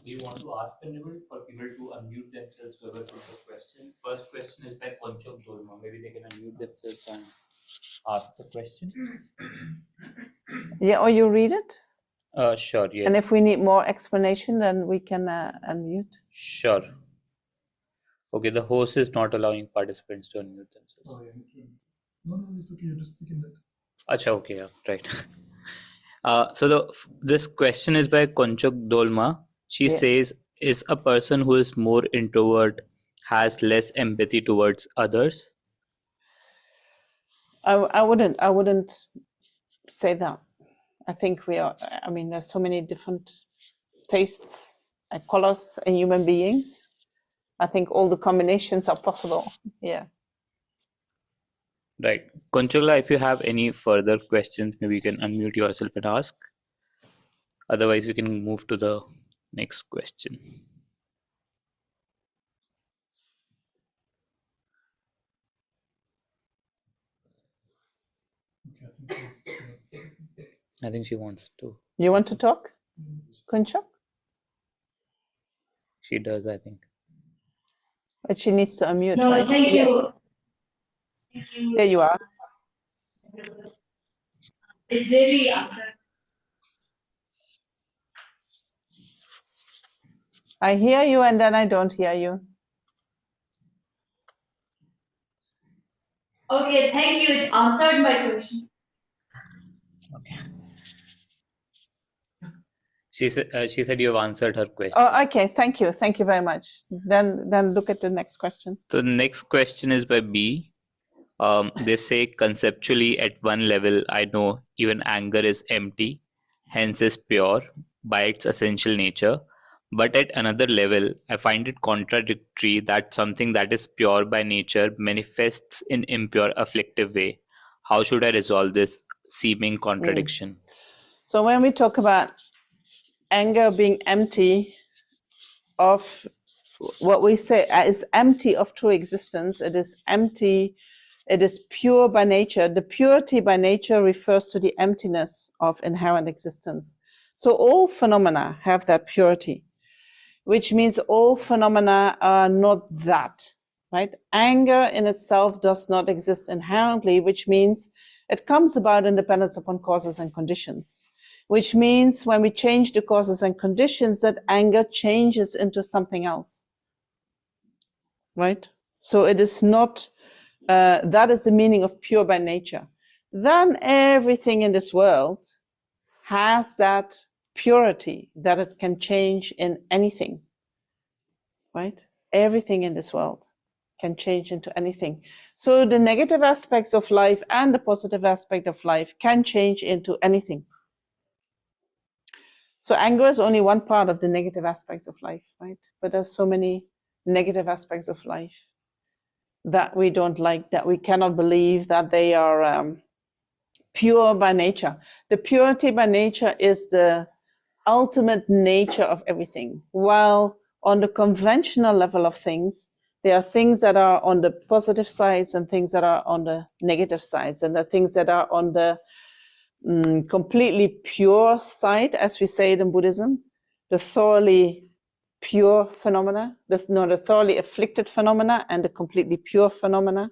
you want to ask anybody for people to unmute themselves whoever put the question? First question is by Konchok Dolma. Maybe they can unmute themselves and ask the question. Yeah, or you read it? Sure, yes. And if we need more explanation, then we can unmute. Sure. Okay, the host is not allowing participants to unmute themselves. Oh, yeah. No, it's okay. You're just speaking that. Acha, okay, yeah, right. So this question is by Konchok Dolma. She says, is a person who is more introvert has less empathy towards others? I wouldn't say that. I think there's so many different tastes and colors in human beings. I think all the combinations are possible. Yeah. Right. Konchogla, if you have any further questions, maybe you can unmute yourself and ask. Otherwise, we can move to the next question. I think she wants to. You want to talk, Kunchak? She does, I think. But she needs to unmute. No, right? thank you. Thank you. There you are. It really answered. I hear you and then I don't hear you. Okay, thank you. It answered my question. She said you have answered her question. Oh, okay. Thank you. Thank you very much. Then look at the next question. So the next question is by B. They say conceptually at one level, I know even anger is empty, hence is pure by its essential nature. But at another level, I find it contradictory that something that is pure by nature manifests in impure, afflictive way. How should I resolve this seeming contradiction? So when we talk about anger being empty of what we say is empty of true existence, it is empty, it is pure by nature. The purity by nature refers to the emptiness of inherent existence. So all phenomena have that purity, which means all phenomena are not that, right? Anger in itself does not exist inherently, which means it comes about in dependence upon causes and conditions, which means when we change the causes and conditions, that anger changes into something else, right? So it is not, that is the meaning of pure by nature. Then everything in this world has that purity, that it can change in anything, right? Everything in this world can change into anything. So the negative aspects of life and the positive aspect of life can change into anything. So anger is only one part of the negative aspects of life, right? But there's so many negative aspects of life that we don't like, that we cannot believe that they are pure by nature. The purity by nature is the ultimate nature of everything. While on the conventional level of things, there are things that are on the positive sides and things that are on the negative sides, and the things that are on the completely pure side, as we say it in Buddhism, the thoroughly pure phenomena, the thoroughly afflicted phenomena and the completely pure phenomena.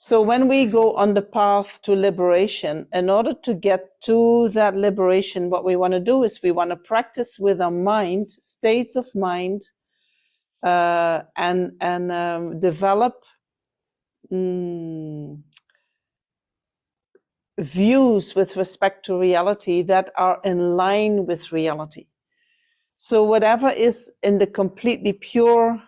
So when we go on the path to liberation, in order to get to that liberation, what we want to do is we want to practice with our mind, states of mind, and develop views with respect to reality that are in line with reality. So whatever is in the completely pure,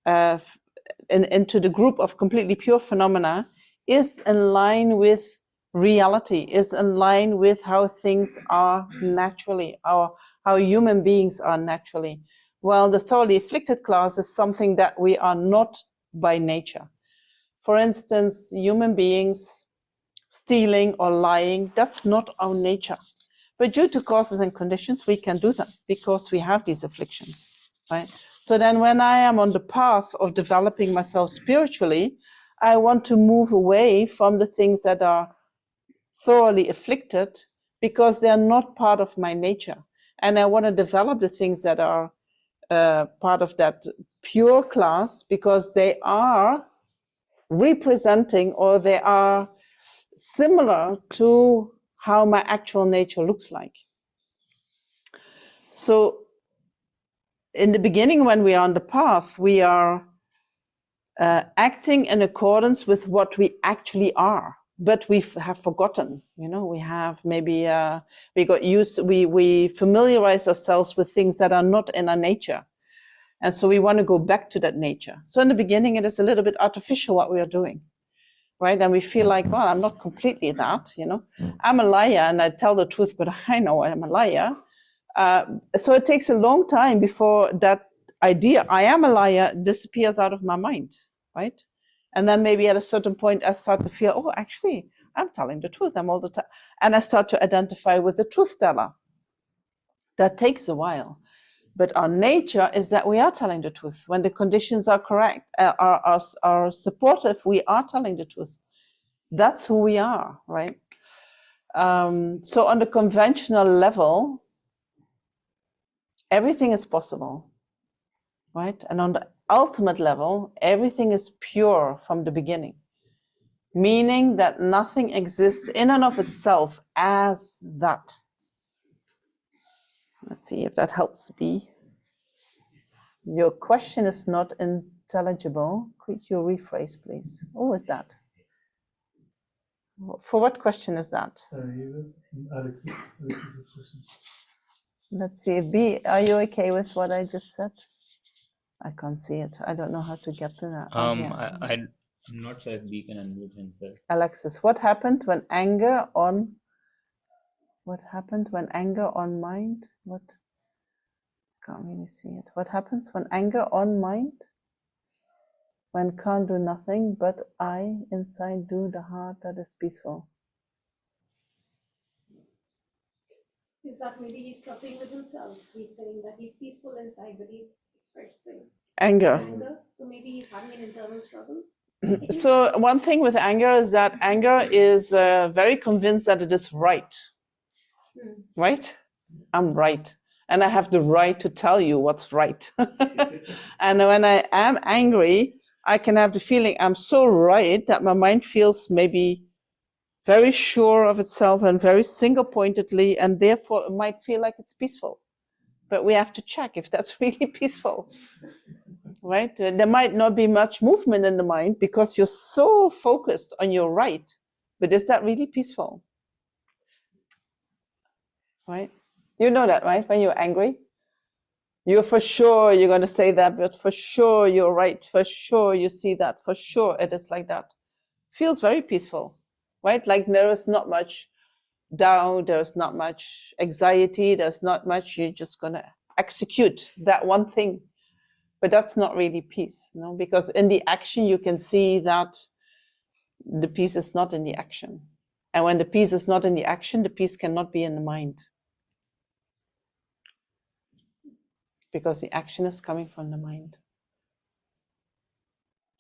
into the group of completely pure phenomena, is in line with reality, is in line with how things are naturally, how human beings are naturally. Well, the thoroughly afflicted class is something that we are not by nature. For instance, human beings stealing or lying, that's not our nature. But due to causes and conditions, we can do them because we have these afflictions, right? So then when I am on the path of developing myself spiritually, I want to move away from the things that are thoroughly afflicted because they are not part of my nature. And I want to develop the things that are part of that pure class because they are representing, or they are similar to how my actual nature looks like. So in the beginning, when we are on the path, we are acting in accordance with what we actually are, but we have forgotten, we have maybe, we got used, we familiarize ourselves with things that are not in our nature. And so we want to go back to that nature. So in the beginning, it is a little bit artificial what we are doing, right? And we feel like, well, I'm not completely that, I'm a liar and I tell the truth, but I know I'm a liar. So it takes a long time before that idea, I am a liar, disappears out of my mind, right? And then maybe at a certain point, I start to feel, oh, actually, I'm telling the truth. I'm all the time. And I start to identify with the truth teller. That takes a while. But our nature is that we are telling the truth. When the conditions are correct, are supportive, we are telling the truth. That's who we are, right? So on the conventional level, everything is possible, right? And on the ultimate level, everything is pure from the beginning, meaning that nothing exists in and of itself as that. Let's see if that helps me. Your question is not intelligible. Could you rephrase, please? Who is that? For what question is that? Alexis question. Let's see. B, are you okay with what I just said? I can't see it. I don't know how to get to that. Oh, yeah. I'm not sure if B can unmute himself. Alexis, what happened when anger on mind? What? Can't really see it. What happens when anger on mind? When can't do nothing, but I inside do the heart that is peaceful. Is that maybe he's struggling with himself? He's saying that he's peaceful inside, but he's expressing Anger. anger. So maybe he's having an internal struggle. So one thing with anger is that anger is very convinced that it is right. Right? I'm right. And I have the right to tell you what's right. And when I am angry, I can have the feeling I'm so right that my mind feels maybe very sure of itself and very single-pointedly, and therefore it might feel like it's peaceful. But we have to check if that's really peaceful. Right? There might not be much movement in the mind because you're so focused on your right. But is that really peaceful? Right? You know that, right? When you're angry, you're for sure you're going to say that, but for sure you're right. For sure you see that. For sure it is like that. Feels very peaceful, right? Like there is not much doubt, there's not much anxiety, there's not much. You're just going to execute that one thing. But that's not really peace, no? Because in the action you can see that the peace is not in the action. And when the peace is not in the action, the peace cannot be in the mind. Because the action is coming from the mind.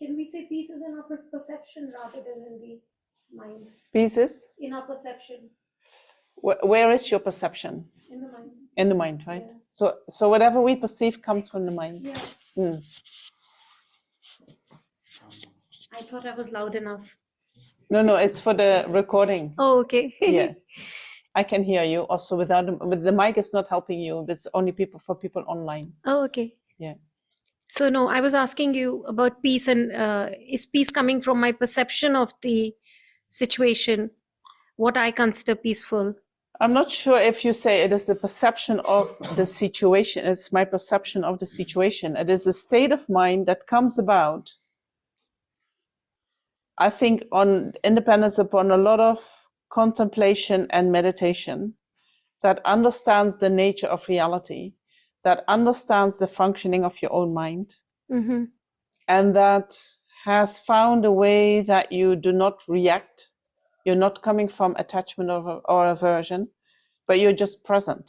Can we say peace is in our perception rather than in the mind? Peace is? In our perception. Where is your perception? In the mind. In the mind, right? Yeah. So whatever we perceive comes from the mind. Yeah. I thought I was loud enough. No, it's for the recording. Oh, okay. Yeah. I can hear you also with the mic is not helping you. It's only for people online. Oh, okay. Yeah. So no, I was asking you about peace, and is peace coming from my perception of the situation, what I consider peaceful? I'm not sure if you say it is the perception of the situation. It's my perception of the situation. It is a state of mind that comes about, I think, on independence upon a lot of contemplation and meditation, that understands the nature of reality, that understands the functioning of your own mind, and that has found a way that you do not react. You're not coming from attachment or aversion, but you're just present.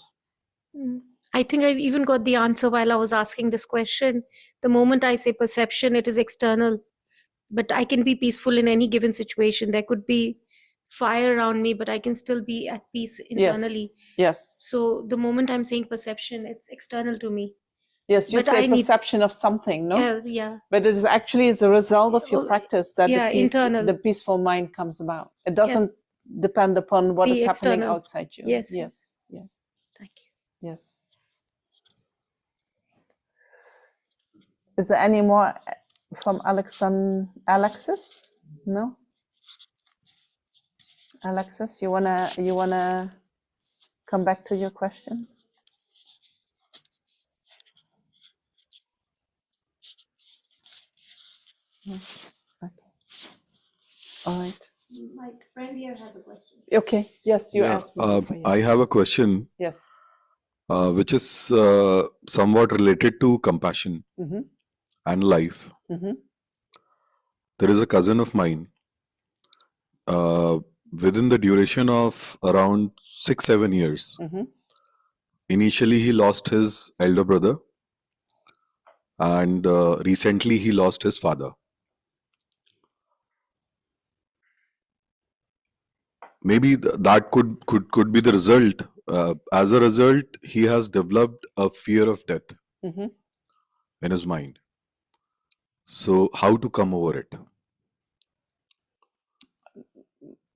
I think I've even got the answer while I was asking this question. The moment I say perception, it is external, but I can be peaceful in any given situation. There could be fire around me, but I can still be at peace internally. Yes. So the moment I'm saying perception, it's external to me. Yes, you But say I need- perception of something, no? Yeah. But it is actually as a result of your practice that internal. the peaceful mind comes about. It doesn't depend upon what The is happening external. outside you. Yes. Yes. Thank you. Yes. Is there any more from Alexis? No? Alexis, you wanna come back to your question? No? Okay. All right. My friend here has a question. Okay. Yes, you asked me. before, yes. I have a question Yes. which is somewhat related to compassion and life. There is a cousin of mine. Within the duration of around 6-7 years, initially he lost his elder brother, and recently he lost his father. Maybe that could be the result. As a result, he has developed a fear of death in his mind. So how to come over it?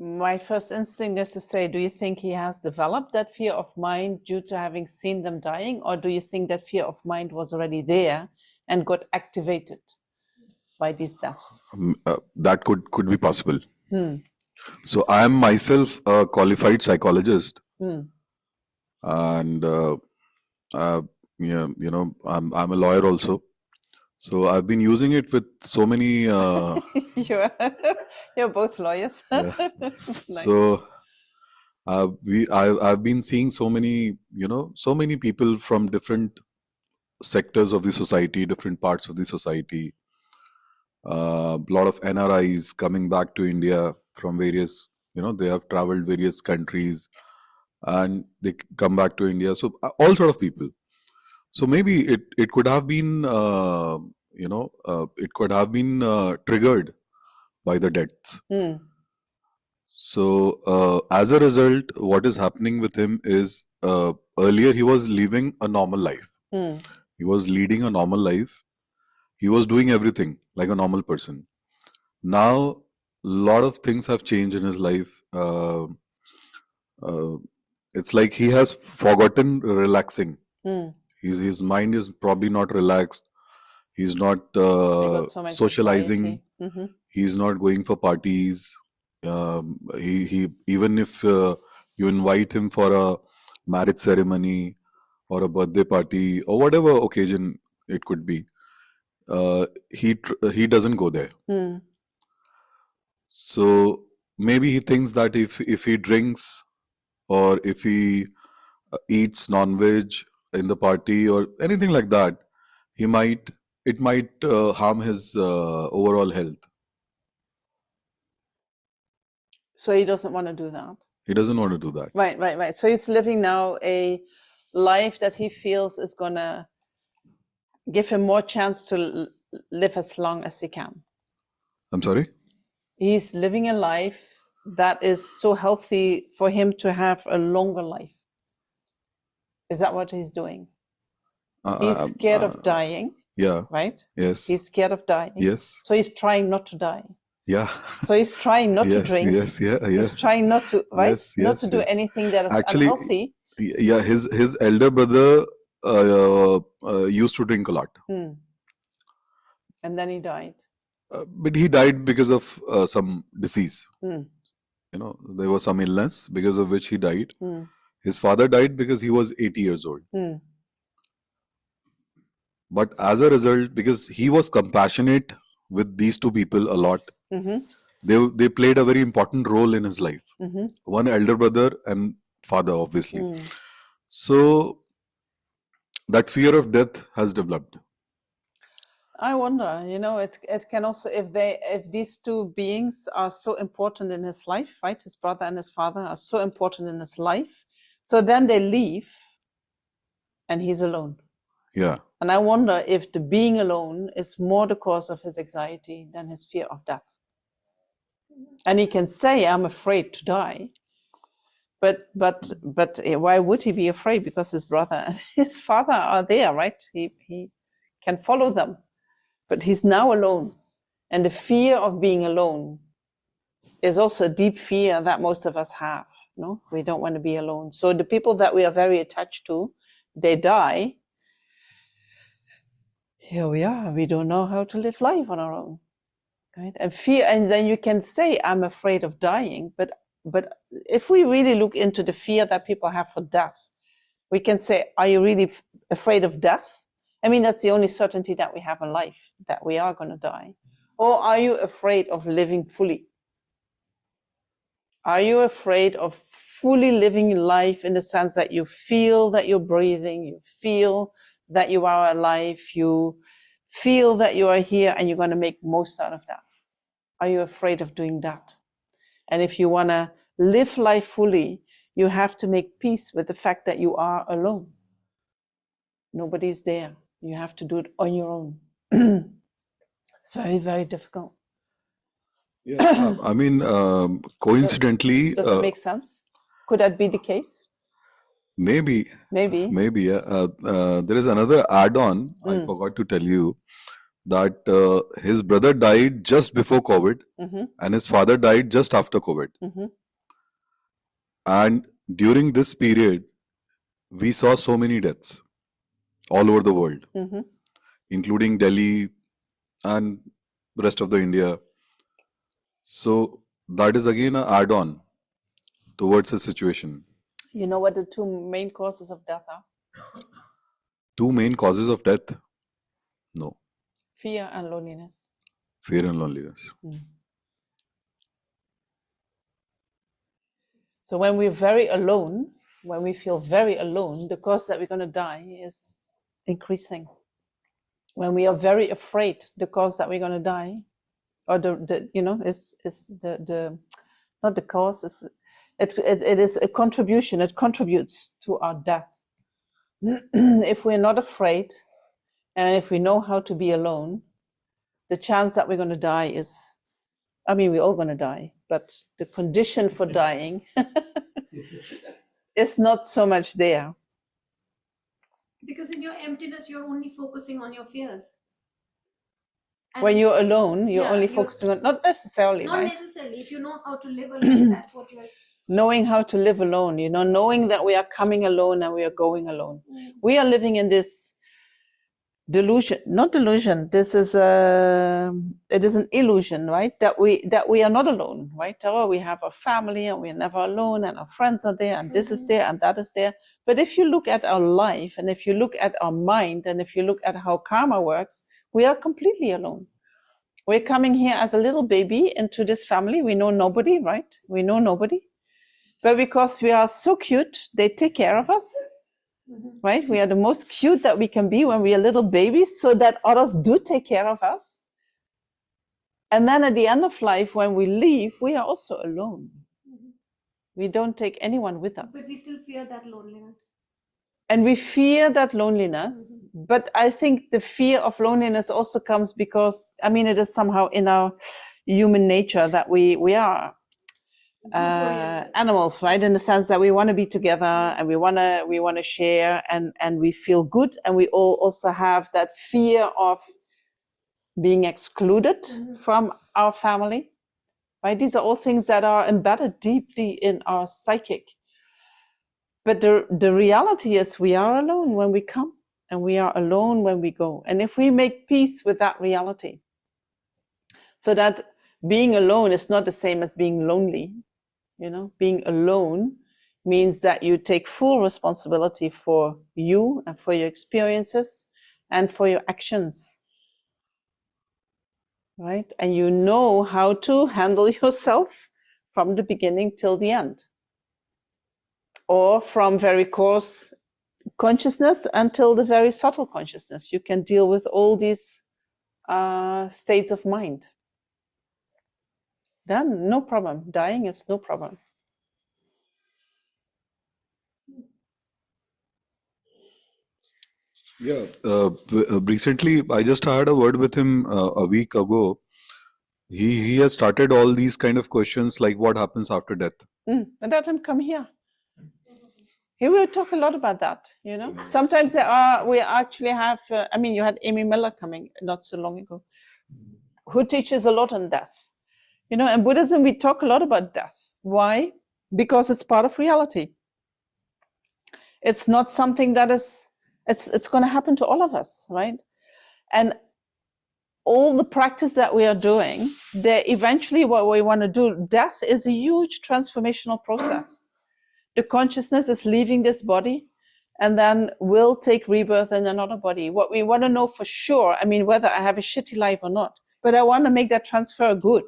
My first instinct is to say, do you think he has developed that fear of mind due to having seen them dying, or do you think that fear of mind was already there and got activated by this death? That could be possible. So I am myself a qualified psychologist, and yeah, I'm a lawyer also. So I've been using it with so many. You're both lawyers. Yeah. Nice. So I've been seeing so many people from different sectors of the society, different parts of the society. A lot of NRIs coming back to India from various, they have traveled various countries and they come back to India. So all sort of people. So maybe it could have been, triggered by the deaths. So as a result, what is happening with him is earlier he was living a normal life. He was leading a normal life. He was doing everything like a normal person. Now, a lot of things have changed in his life. It's like he has forgotten relaxing. His mind is probably not relaxed. He's not He got so much socializing. anxiety. He's not going for parties. He even if you invite him for a marriage ceremony or a birthday party or whatever occasion it could be, he doesn't go there. So maybe he thinks that if he drinks or if he eats non-veg in the party or anything like that, it might harm his overall health. So he doesn't want to do that. He doesn't want to do that. Right. So he's living now a life that he feels is going to give him more chance to live as long as he can. I'm sorry? He's living a life that is so healthy for him to have a longer life. Is that what he's doing? He's scared of dying. Yeah. Right? Yes. He's scared of dying. Yes. So he's trying not to die. Yeah. So he's trying not to drink. Yes. Yeah. He's trying not to, right? Not to do anything that is actually unhealthy. Yeah. His elder brother used to drink a lot. And then he died. But he died because of some disease. There was some illness because of which he died. His father died because he was 80 years old. But as a result, because he was compassionate with these two people a lot, they played a very important role in his life. One elder brother and father, obviously. So that fear of death has developed. I wonder, it can also, if these two beings are so important in his life, right? His brother and his father are so important in his life. So then they leave and he's alone. Yeah. And I wonder if the being alone is more the cause of his anxiety than his fear of death. And he can say, I'm afraid to die. But why would he be afraid? Because his brother and his father are there, right? He can follow them. But he's now alone. And the fear of being alone is also a deep fear that most of us have. No, we don't want to be alone. So the people that we are very attached to, they die. Here we are. We don't know how to live life on our own. Right? And fear, and then you can say, I'm afraid of dying. But if we really look into the fear that people have for death, we can say, are you really afraid of death? I mean, that's the only certainty that we have in life, that we are going to die. Or are you afraid of living fully? Are you afraid of fully living life in the sense that you feel that you're breathing, you feel that you are alive, you feel that you are here and you're going to make most out of that? Are you afraid of doing that? And if you want to live life fully, you have to make peace with the fact that you are alone. Nobody's there. You have to do it on your own. It's very, very difficult. Yeah, I mean, coincidentally... Does it make sense? Could that be the case? Maybe. Maybe. Yeah. There is another add-on I forgot to tell you, that his brother died just before COVID Mm-hmm. and his father died just after COVID. Mm-hmm. And during this period, we saw so many deaths all over the world, Mm-hmm. including Delhi and the rest of the India. So that is again an add-on towards the situation. You know what the two main causes of death are? Two main causes of death? No, Fear and loneliness. fear and loneliness. So when we're very alone, when we feel very alone, the cause that we're going to die is increasing. When we are very afraid, the cause that we're going to die, or is the not the cause, it is a contribution. It contributes to our death. If we're not afraid, and if we know how to be alone, the chance that we're going to die is, I mean, we're all going to die, but the condition for dying is not so much there. Because in your emptiness, you're only focusing on your fears. And When you're alone, you're Yeah, only you're- focusing on, not necessarily, not right? necessarily. If you know how to live alone, that's what you're. Knowing how to live alone, knowing that we are coming alone and we are going alone. We are living in this delusion, not delusion, this is it is an illusion, right? That we are not alone, right? Oh, we have a family and we're never alone and our friends are there and this is there and that is there. But if you look at our life and if you look at our mind and if you look at how karma works, we are completely alone. We're coming here as a little baby into this family. We know nobody, right? We know nobody. But because we are so cute, they take care of us, right? We are the most cute that we can be when we are little babies, so that others do take care of us. And then at the end of life, when we leave, we are also alone. We don't take anyone with us. But we still fear that loneliness. And we fear that loneliness. But I think the fear of loneliness also comes because, I mean, it is somehow in our human nature that we are animals, right? In the sense that we want to be together and we want to share and we feel good, and we all also have that fear of being excluded from our family, right? These are all things that are embedded deeply in our psychic. But the reality is we are alone when we come and we are alone when we go. And if we make peace with that reality, so that being alone is not the same as being lonely. Being alone means that you take full responsibility for you and for your experiences and for your actions, right? And you know how to handle yourself from the beginning till the end, or from very coarse consciousness until the very subtle consciousness. You can deal with all these states of mind. Then no problem. Dying is no problem. Yeah, recently I just had a word with him a week ago. He has started all these kind of questions like what happens after death. And let him come here. He will talk a lot about that. Sometimes we actually have. You had Amy Miller coming not so long ago, who teaches a lot on death. In Buddhism we talk a lot about death. Why? Because it's part of reality. It's not something that is. It's going to happen to all of us, right? And all the practice that we are doing, eventually what we want to do, death is a huge transformational process. The consciousness is leaving this body and then will take rebirth in another body. What we want to know for sure, whether I have a shitty life or not, but I want to make that transfer good,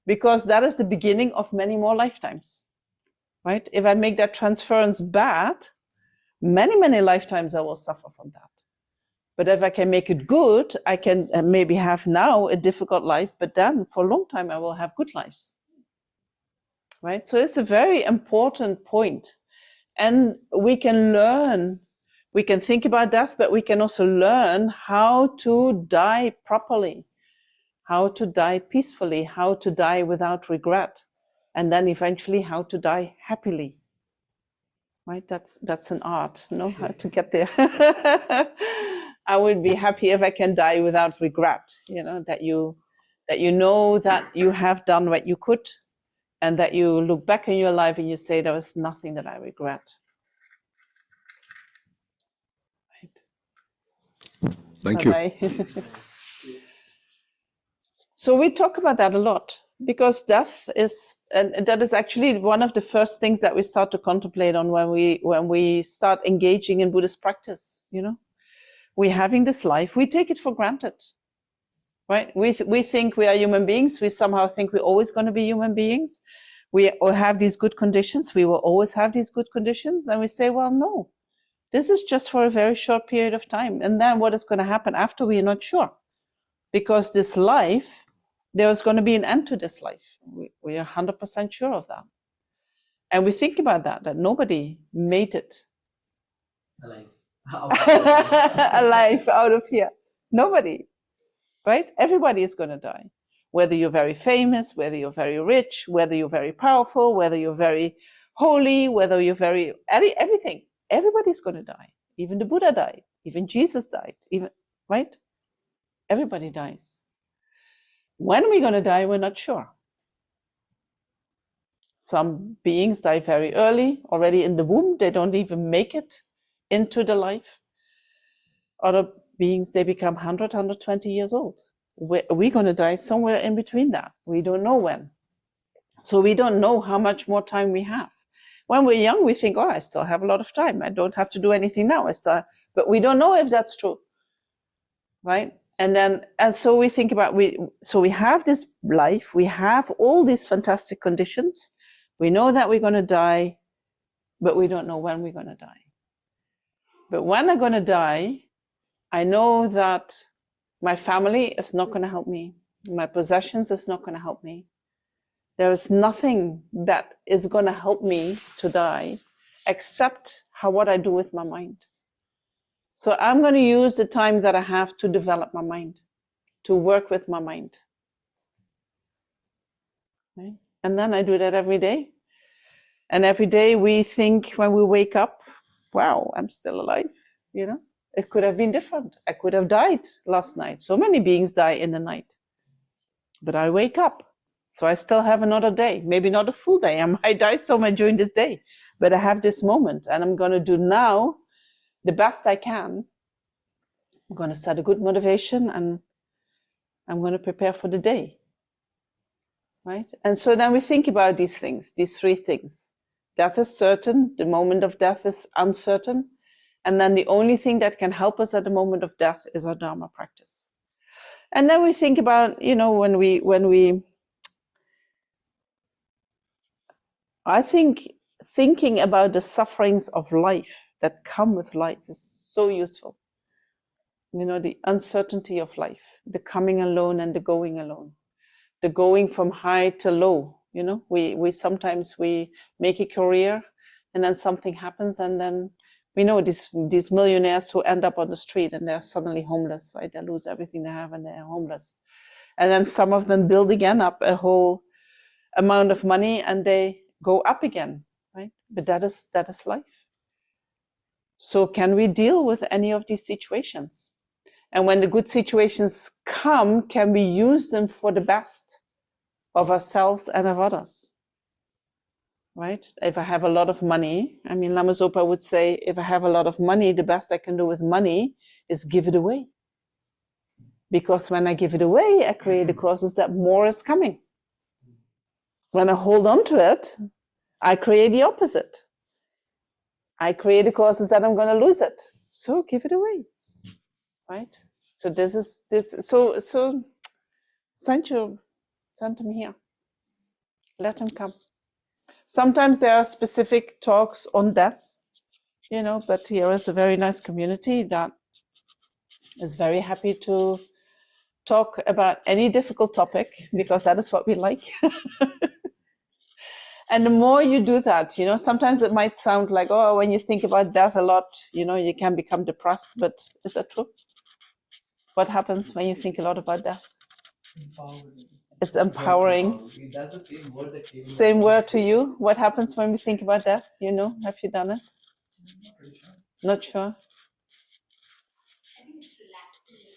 because that is the beginning of many more lifetimes, right? If I make that transference bad, many, many lifetimes I will suffer from that. But if I can make it good, I can maybe have now a difficult life, but then for a long time I will have good lives, right? So it's a very important point. And we can learn, we can think about death, but we can also learn how to die properly, how to die peacefully, how to die without regret, and then eventually how to die happily. Right? That's an art, how to get there. I would be happy if I can die without regret, that you know that you have done what you could, and that you look back in your life and you say, there was nothing that I regret. Right. Thank you. Bye-bye. So we talk about that a lot, because death is, and that is actually one of the first things that we start to contemplate on when we start engaging in Buddhist practice. We're having this life, we take it for granted, right? We think we are human beings. We somehow think we're always going to be human beings. We all have these good conditions. We will always have these good conditions. And we say, well, no, this is just for a very short period of time. And then what is going to happen after, we are not sure. Because this life, there is going to be an end to this life. We are 100% sure of that. And we think about that nobody made it Alive. alive out of here. Nobody, right? Everybody is going to die. Whether you're very famous, whether you're very rich, whether you're very powerful, whether you're very holy, whether you're very, everything. Everybody's going to die. Even the Buddha died. Even Jesus died. Right? Everybody dies. When we're going to die, we're not sure. Some beings die very early, already in the womb. They don't even make it into the life. Other beings, they become 100, 120 years old. We're going to die somewhere in between that. We don't know when. So we don't know how much more time we have. When we're young, we think, oh, I still have a lot of time. I don't have to do anything now. But we don't know if that's true, right? And so we think about, so we have this life, we have all these fantastic conditions. We know that we're going to die, but we don't know when we're going to die. But when I'm going to die, I know that my family is not going to help me. My possessions is not going to help me. There is nothing that is going to help me to die except what I do with my mind. So I'm going to use the time that I have to develop my mind, to work with my mind. Right? And then I do that every day. And every day we think, when we wake up, wow, I'm still alive. It could have been different. I could have died last night. So many beings die in the night. But I wake up. So I still have another day. Maybe not a full day. I might die somewhere during this day. But I have this moment. And I'm going to do now the best I can. I'm going to set a good motivation. And I'm going to prepare for the day. Right? And so then we think about these things, these three things. Death is certain. The moment of death is uncertain. And then the only thing that can help us at the moment of death is our Dharma practice. And then we think about, I think thinking about the sufferings of life that come with life is so useful. The uncertainty of life, the coming alone and the going alone, the going from high to low. We sometimes make a career and then something happens, and then we know these millionaires who end up on the street and they're suddenly homeless, right? They lose everything they have and they're homeless. And then some of them build again up a whole amount of money and they go up again, right? But that is life. So can we deal with any of these situations? And when the good situations come, can we use them for the best of ourselves and of others? Right? If I have a lot of money, Lama Zopa would say, if I have a lot of money, the best I can do with money is give it away. Because when I give it away, I create the causes that more is coming. When I hold on to it, I create the opposite. I create the causes that I'm going to lose it. So give it away. Right? So so send him here. Let him come. Sometimes there are specific talks on death, but here is a very nice community that is very happy to talk about any difficult topic, because that is what we like. And the more you do that, sometimes it might sound like, oh, when you think about death a lot, you can become depressed, but is that true? What happens when you think a lot about death? It's empowering. That's the same word that came. Same word to you. What happens when we think about death? Have you done it? Not sure.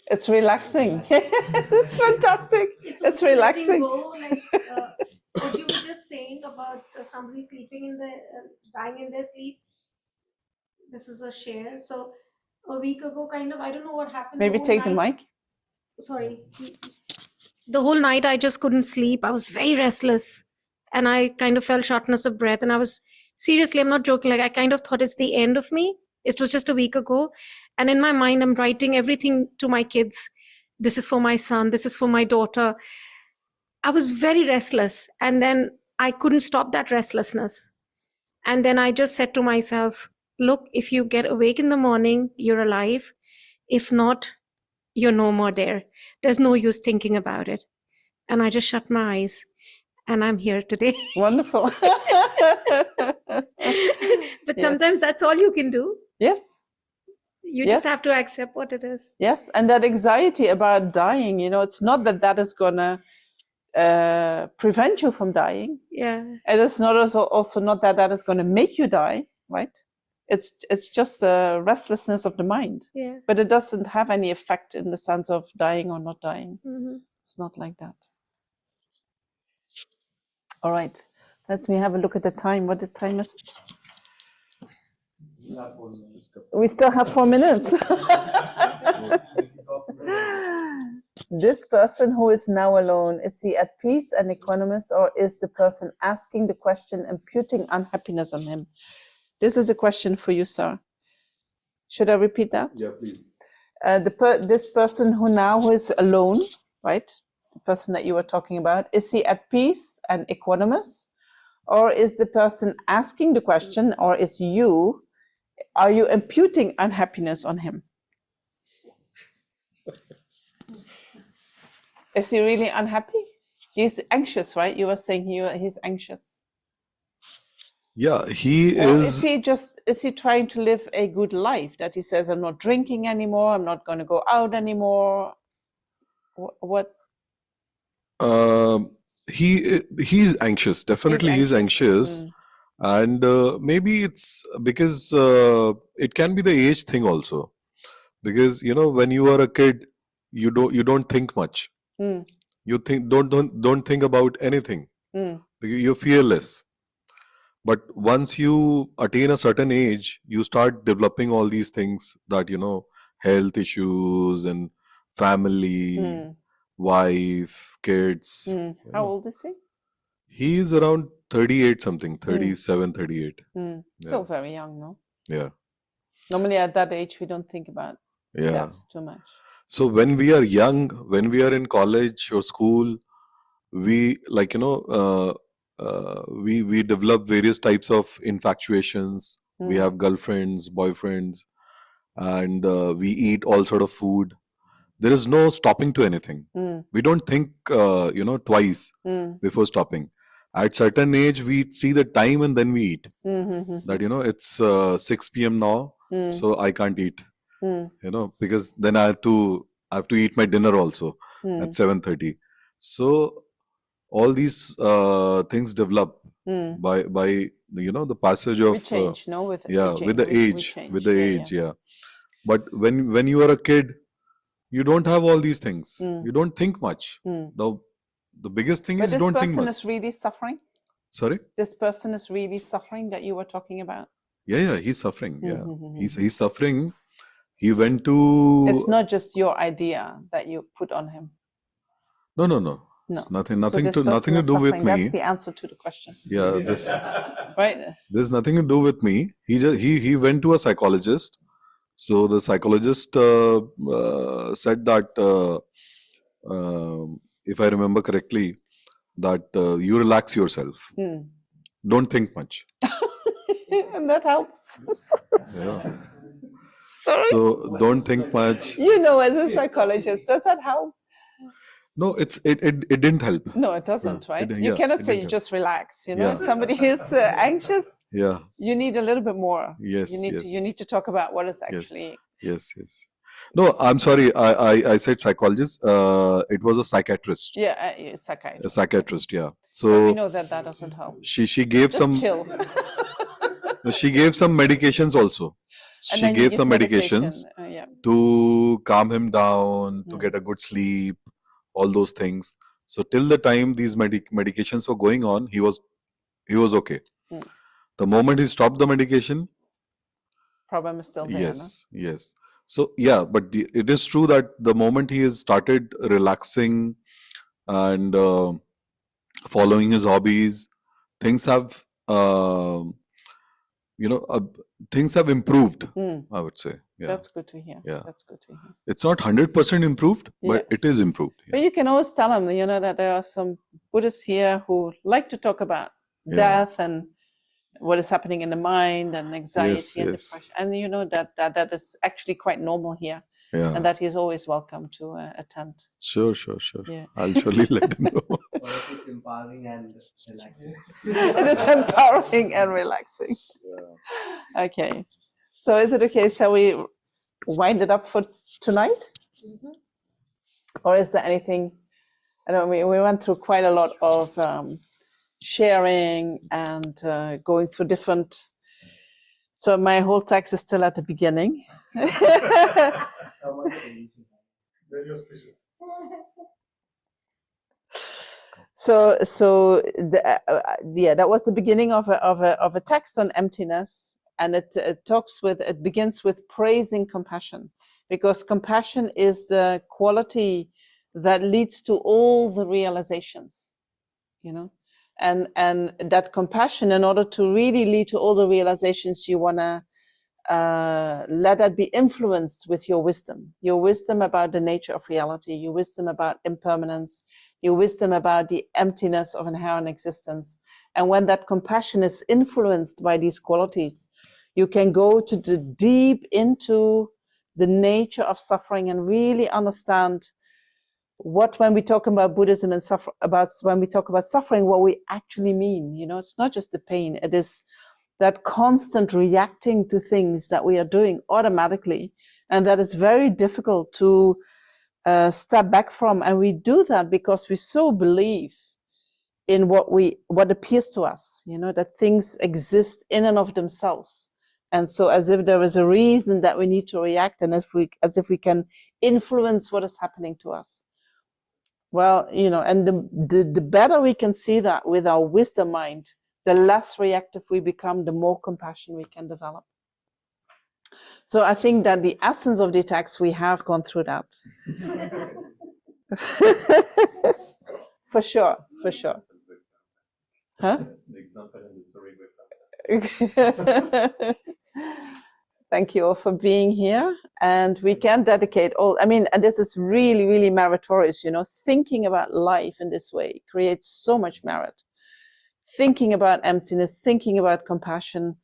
It's relaxing. It's fantastic. It's relaxing. What you were just saying about somebody sleeping in dying in their sleep. This is a share. So a week ago, kind of, I don't know what happened. Maybe take the mic. Sorry. The whole night I just couldn't sleep. I was very restless and I kind of felt shortness of breath. And I was seriously, I'm not joking. Like I kind of thought it's the end of me. It was just a week ago. And in my mind, I'm writing everything to my kids. This is for my son. This is for my daughter. I was very restless. And then I couldn't stop that restlessness. And then I just said to myself, look, if you get awake in the morning, you're alive. If not, you're no more there. There's no use thinking about it. And I just shut my eyes and I'm here today. Wonderful. But sometimes that's all you can do. Yes. You just have to accept what it is. Yes. And that anxiety about dying, it's not that is going to prevent you from dying. Yeah. And it's not also not that is going to make you die, right? It's just the restlessness of the mind. Yeah. But it doesn't have any effect in the sense of dying or not dying. Mm-hmm. It's not like that. All right. Let's me have a look at the time. What the time is? We still have 4 minutes. This person who is now alone, is he at peace and equanimous, or is the person asking the question imputing unhappiness on him? This is a question for you, sir. Should I repeat that? Yeah, please. This person who is alone, right? The person that you were talking about, is he at peace and equanimous, or is the person asking the question, or are you imputing unhappiness on him? Is he really unhappy? He's anxious, right? You were saying he's anxious. Yeah, he Or is. is he trying to live a good life, that he says, I'm not drinking anymore, I'm not going to go out anymore? What? He's anxious. Definitely he's anxious. And maybe it's because it can be the age thing also. Because when you are a kid, you don't think much. You don't think about anything. You're fearless. But once you attain a certain age, you start developing all these things that, health issues and family, wife, kids. How old is he? He is around 38 something, 37, 38. Still very young, no? Yeah. Normally at that age, we don't think about death too much. So when we are young, when we are in college or school, we we develop various types of infatuations. We have girlfriends, boyfriends, and we eat all sort of food. There is no stopping to anything. We don't think twice before stopping. At certain age, we see the time and then we eat. That it's 6 p.m. now, so I can't eat. Because then I have to eat my dinner also at 7:30. So all these things develop by the passage of we change, no? With the age. But when you are a kid, you don't have all these things. You don't think much. The biggest thing is you don't think much. This person is really suffering? Sorry? This person is really suffering that you were talking about? Yeah, he's suffering. Yeah, he's suffering. He went to... It's not just your idea that you put on him. No. It's nothing to do with me. That's the answer to the question. Yeah, right. There's nothing to do with me. He went to a psychologist. So the psychologist said that, if I remember correctly, that you relax yourself. Don't think much. And that helps. Yeah. Sorry? So don't think much. As a psychologist, does that help? No, it didn't help. No, it doesn't, right? You cannot say you just relax. If somebody is anxious, you need a little bit more. Yes, you need to talk about what is actually. Yes. No, I'm sorry. I said psychologist. It was a psychiatrist. Yeah, a psychiatrist. A psychiatrist. Yeah. But So we know that doesn't help. she gave Just some chill. she gave some medications also. And She then you gave give some medication. medications Yeah. to calm him down, to Mm. get a good sleep, all those things. So till the time these medications were going on, he was okay. Mm. The moment he stopped the medication, Problem is still there. yes. So yeah, but it is true that the moment he has started relaxing and following his hobbies, things have things have improved. No? I would say, yeah. That's good to hear. Yeah. That's good to hear. It's not 100% improved, but it is improved. But you can always tell them, that there are some Buddhists here who like to talk about death and what is happening in the mind and anxiety and depression. And that is actually quite normal here. Yeah. And that he is always welcome to attend. Sure. Yeah. I'll surely let him know. It's empowering and relaxing. It is empowering and relaxing. Yeah. Okay. So is it okay? Shall we wind it up for tonight? Mhm. Or is there anything? I don't know, we went through quite a lot of sharing and going through different. So my whole text is still at the beginning. Very auspicious. So that was the beginning of a text on emptiness, and it begins with praising compassion, because compassion is the quality that leads to all the realizations, and that compassion, in order to really lead to all the realizations, you want to let that be influenced with your wisdom about the nature of reality, your wisdom about impermanence, your wisdom about the emptiness of inherent existence. And when that compassion is influenced by these qualities, you can go to the deep into the nature of suffering and really understand when we talk about Buddhism and when we talk about suffering, what we actually mean. It's not just the pain, it is that constant reacting to things that we are doing automatically, and that is very difficult to step back from. And we do that because we so believe in what appears to us, that things exist in and of themselves, and so as if there is a reason that we need to react, and as if we can influence what is happening to us. Well, and the better we can see that with our wisdom mind, the less reactive we become, the more compassion we can develop. So I think that the essence of the text, we have gone through that. For sure. Huh? The example and the story. Thank you all for being here. And we can dedicate and this is really, really meritorious, thinking about life in this way creates so much merit. Thinking about emptiness, thinking about compassion,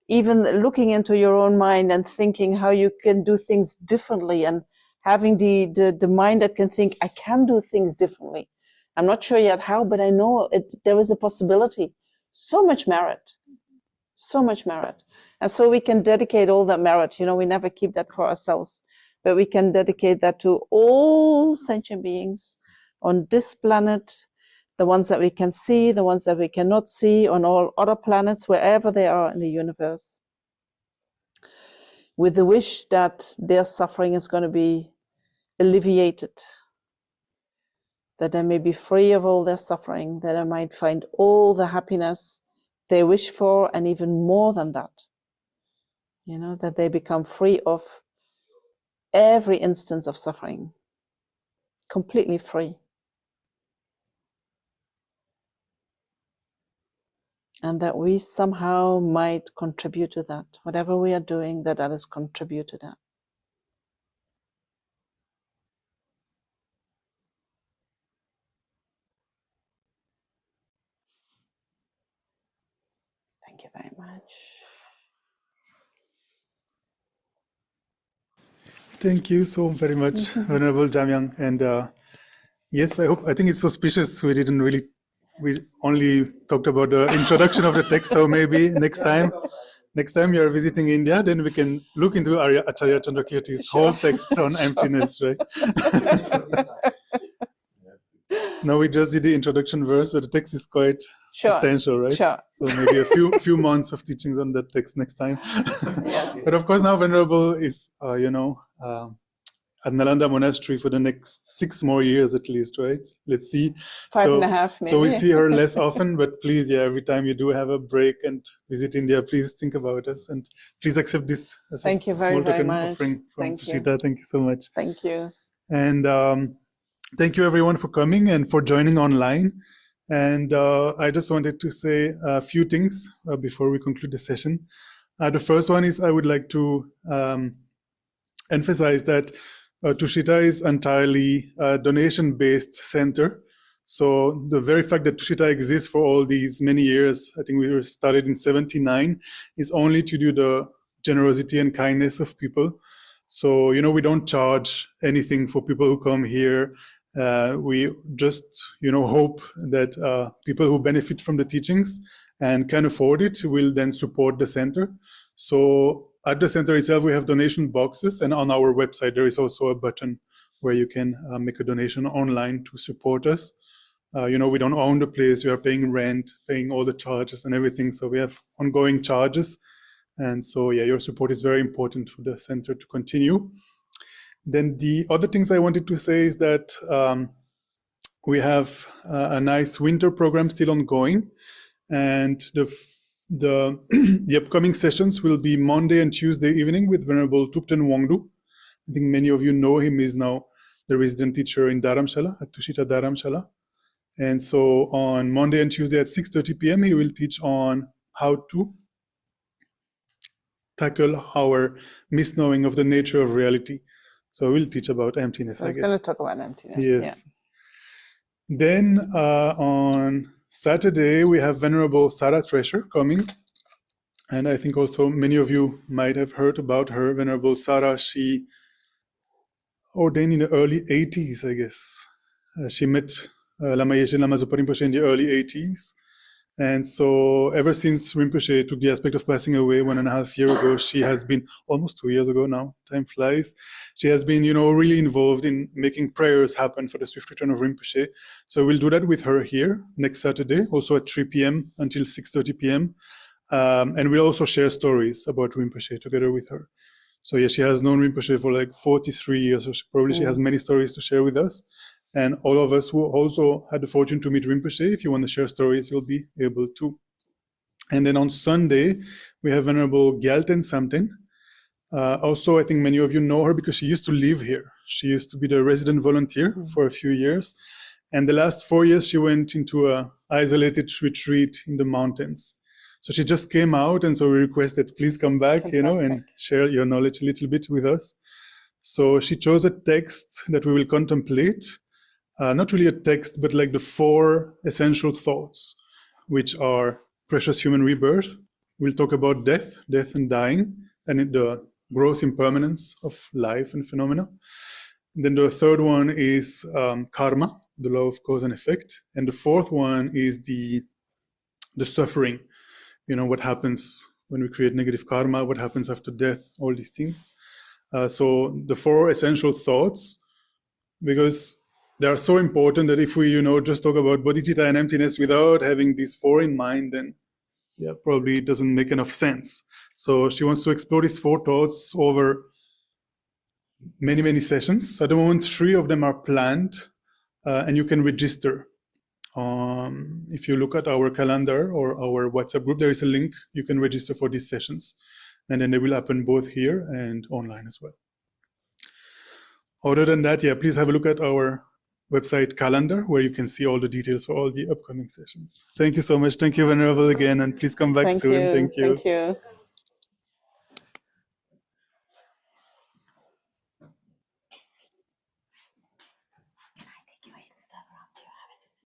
even looking into your own mind and thinking how you can do things differently, and having the mind that can think, I can do things differently. I'm not sure yet how, but I know there is a possibility. So much merit. And so we can dedicate all that merit. We never keep that for ourselves, but we can dedicate that to all sentient beings on this planet, the ones that we can see, the ones that we cannot see, on all other planets, wherever they are in the universe, with the wish that their suffering is going to be alleviated, that they may be free of all their suffering, that they might find all the happiness they wish for, and even more than that, that they become free of every instance of suffering, completely free. And that we somehow might contribute to that. Whatever we are doing, that is contribute to that. Thank you very much. Thank you so very much, Venerable Jamyang. And yes, I think it's auspicious. We only talked about the introduction of the text. So maybe next time you're visiting India, then we can look into Acharya Chandrakirti's whole text on emptiness, right? Now we just did the introduction verse, so the text is quite Sure. substantial, right? Sure. So maybe a few months of teachings on that text next time. Yes. But of course, now Venerable is, at Nalanda Monastery for the next 6 more years at least, right? Let's see. 5.5 maybe. So we see her less often, but please, every time you do have a break and visit India, please think about us and please accept this as Thank you a very, small very token much. offering from Thank you. Tushita. Thank you so much. Thank you. And thank you everyone for coming and for joining online. And I just wanted to say a few things before we conclude the session. The first one is I would like to emphasize that Tushita is entirely a donation-based center. So the very fact that Tushita exists for all these many years, I think we were started in 79, is only to do the generosity and kindness of people. So, we don't charge anything for people who come here. We just, hope that people who benefit from the teachings and can afford it will then support the center. So at the center itself, we have donation boxes, and on our website, there is also a button where you can make a donation online to support us. We don't own the place. We are paying rent, paying all the charges and everything. So we have ongoing charges. And so, your support is very important for the center to continue. Then the other things I wanted to say is that we have a nice winter program still ongoing. And the upcoming sessions will be Monday and Tuesday evening with Venerable Thupten Wangdu. I think many of you know him. He's now the resident teacher in Dharamshala, at Tushita Dharamshala. And so on Monday and Tuesday at 6:30 p.m., he will teach on how to tackle our misknowing of the nature of reality. So we'll teach about emptiness, So I I was guess. going to talk about emptiness. Yes. Yeah. Then on Saturday, we have Venerable Sarah Thresher coming. And I think also many of you might have heard about her. Venerable Sarah, she ordained in the early 80s, I guess. She met Lama Yeshe Lama Zopa Rinpoche in the early 80s. And so ever since Rinpoche took the aspect of passing away 1.5 years ago, she has been, almost 2 years ago now, time flies, she has been, really involved in making prayers happen for the swift return of Rinpoche. So we'll do that with her here next Saturday, also at 3 p.m. until 6:30 p.m. And we'll also share stories about Rinpoche together with her. So she has known Rinpoche for like 43 years, so she has many stories to share with us. And all of us who also had the fortune to meet Rinpoche, if you want to share stories, you'll be able to. And then on Sunday, we have Venerable Gyalten Samten. Also, I think many of you know her because she used to live here. She used to be the resident volunteer for a few years. And the last 4 years, she went into an isolated retreat in the mountains. So she just came out, and so we requested, please come back, and share your knowledge a little bit with us. So she chose a text that we will contemplate. Not really a text, but like the 4 essential thoughts, which are precious human rebirth. We'll talk about death and dying, and the gross impermanence of life and phenomena. Then the third one is karma, the law of cause and effect. And the fourth one is the suffering. What happens when we create negative karma, what happens after death, all these things. So the 4 essential thoughts, because they are so important that if we, just talk about bodhicitta and emptiness without having these 4 in mind, then probably it doesn't make enough sense. So she wants to explore these 4 thoughts over many, many sessions. At the moment, 3 of them are planned, and you can register. If you look at our calendar or our WhatsApp group, there is a link. You can register for these sessions, and then they will happen both here and online as well. Other than that, please have a look at our website calendar where you can see all the details for all the upcoming sessions. Thank you so much. Thank you, Venerable, again, and please come back soon. Thank you. Thank you.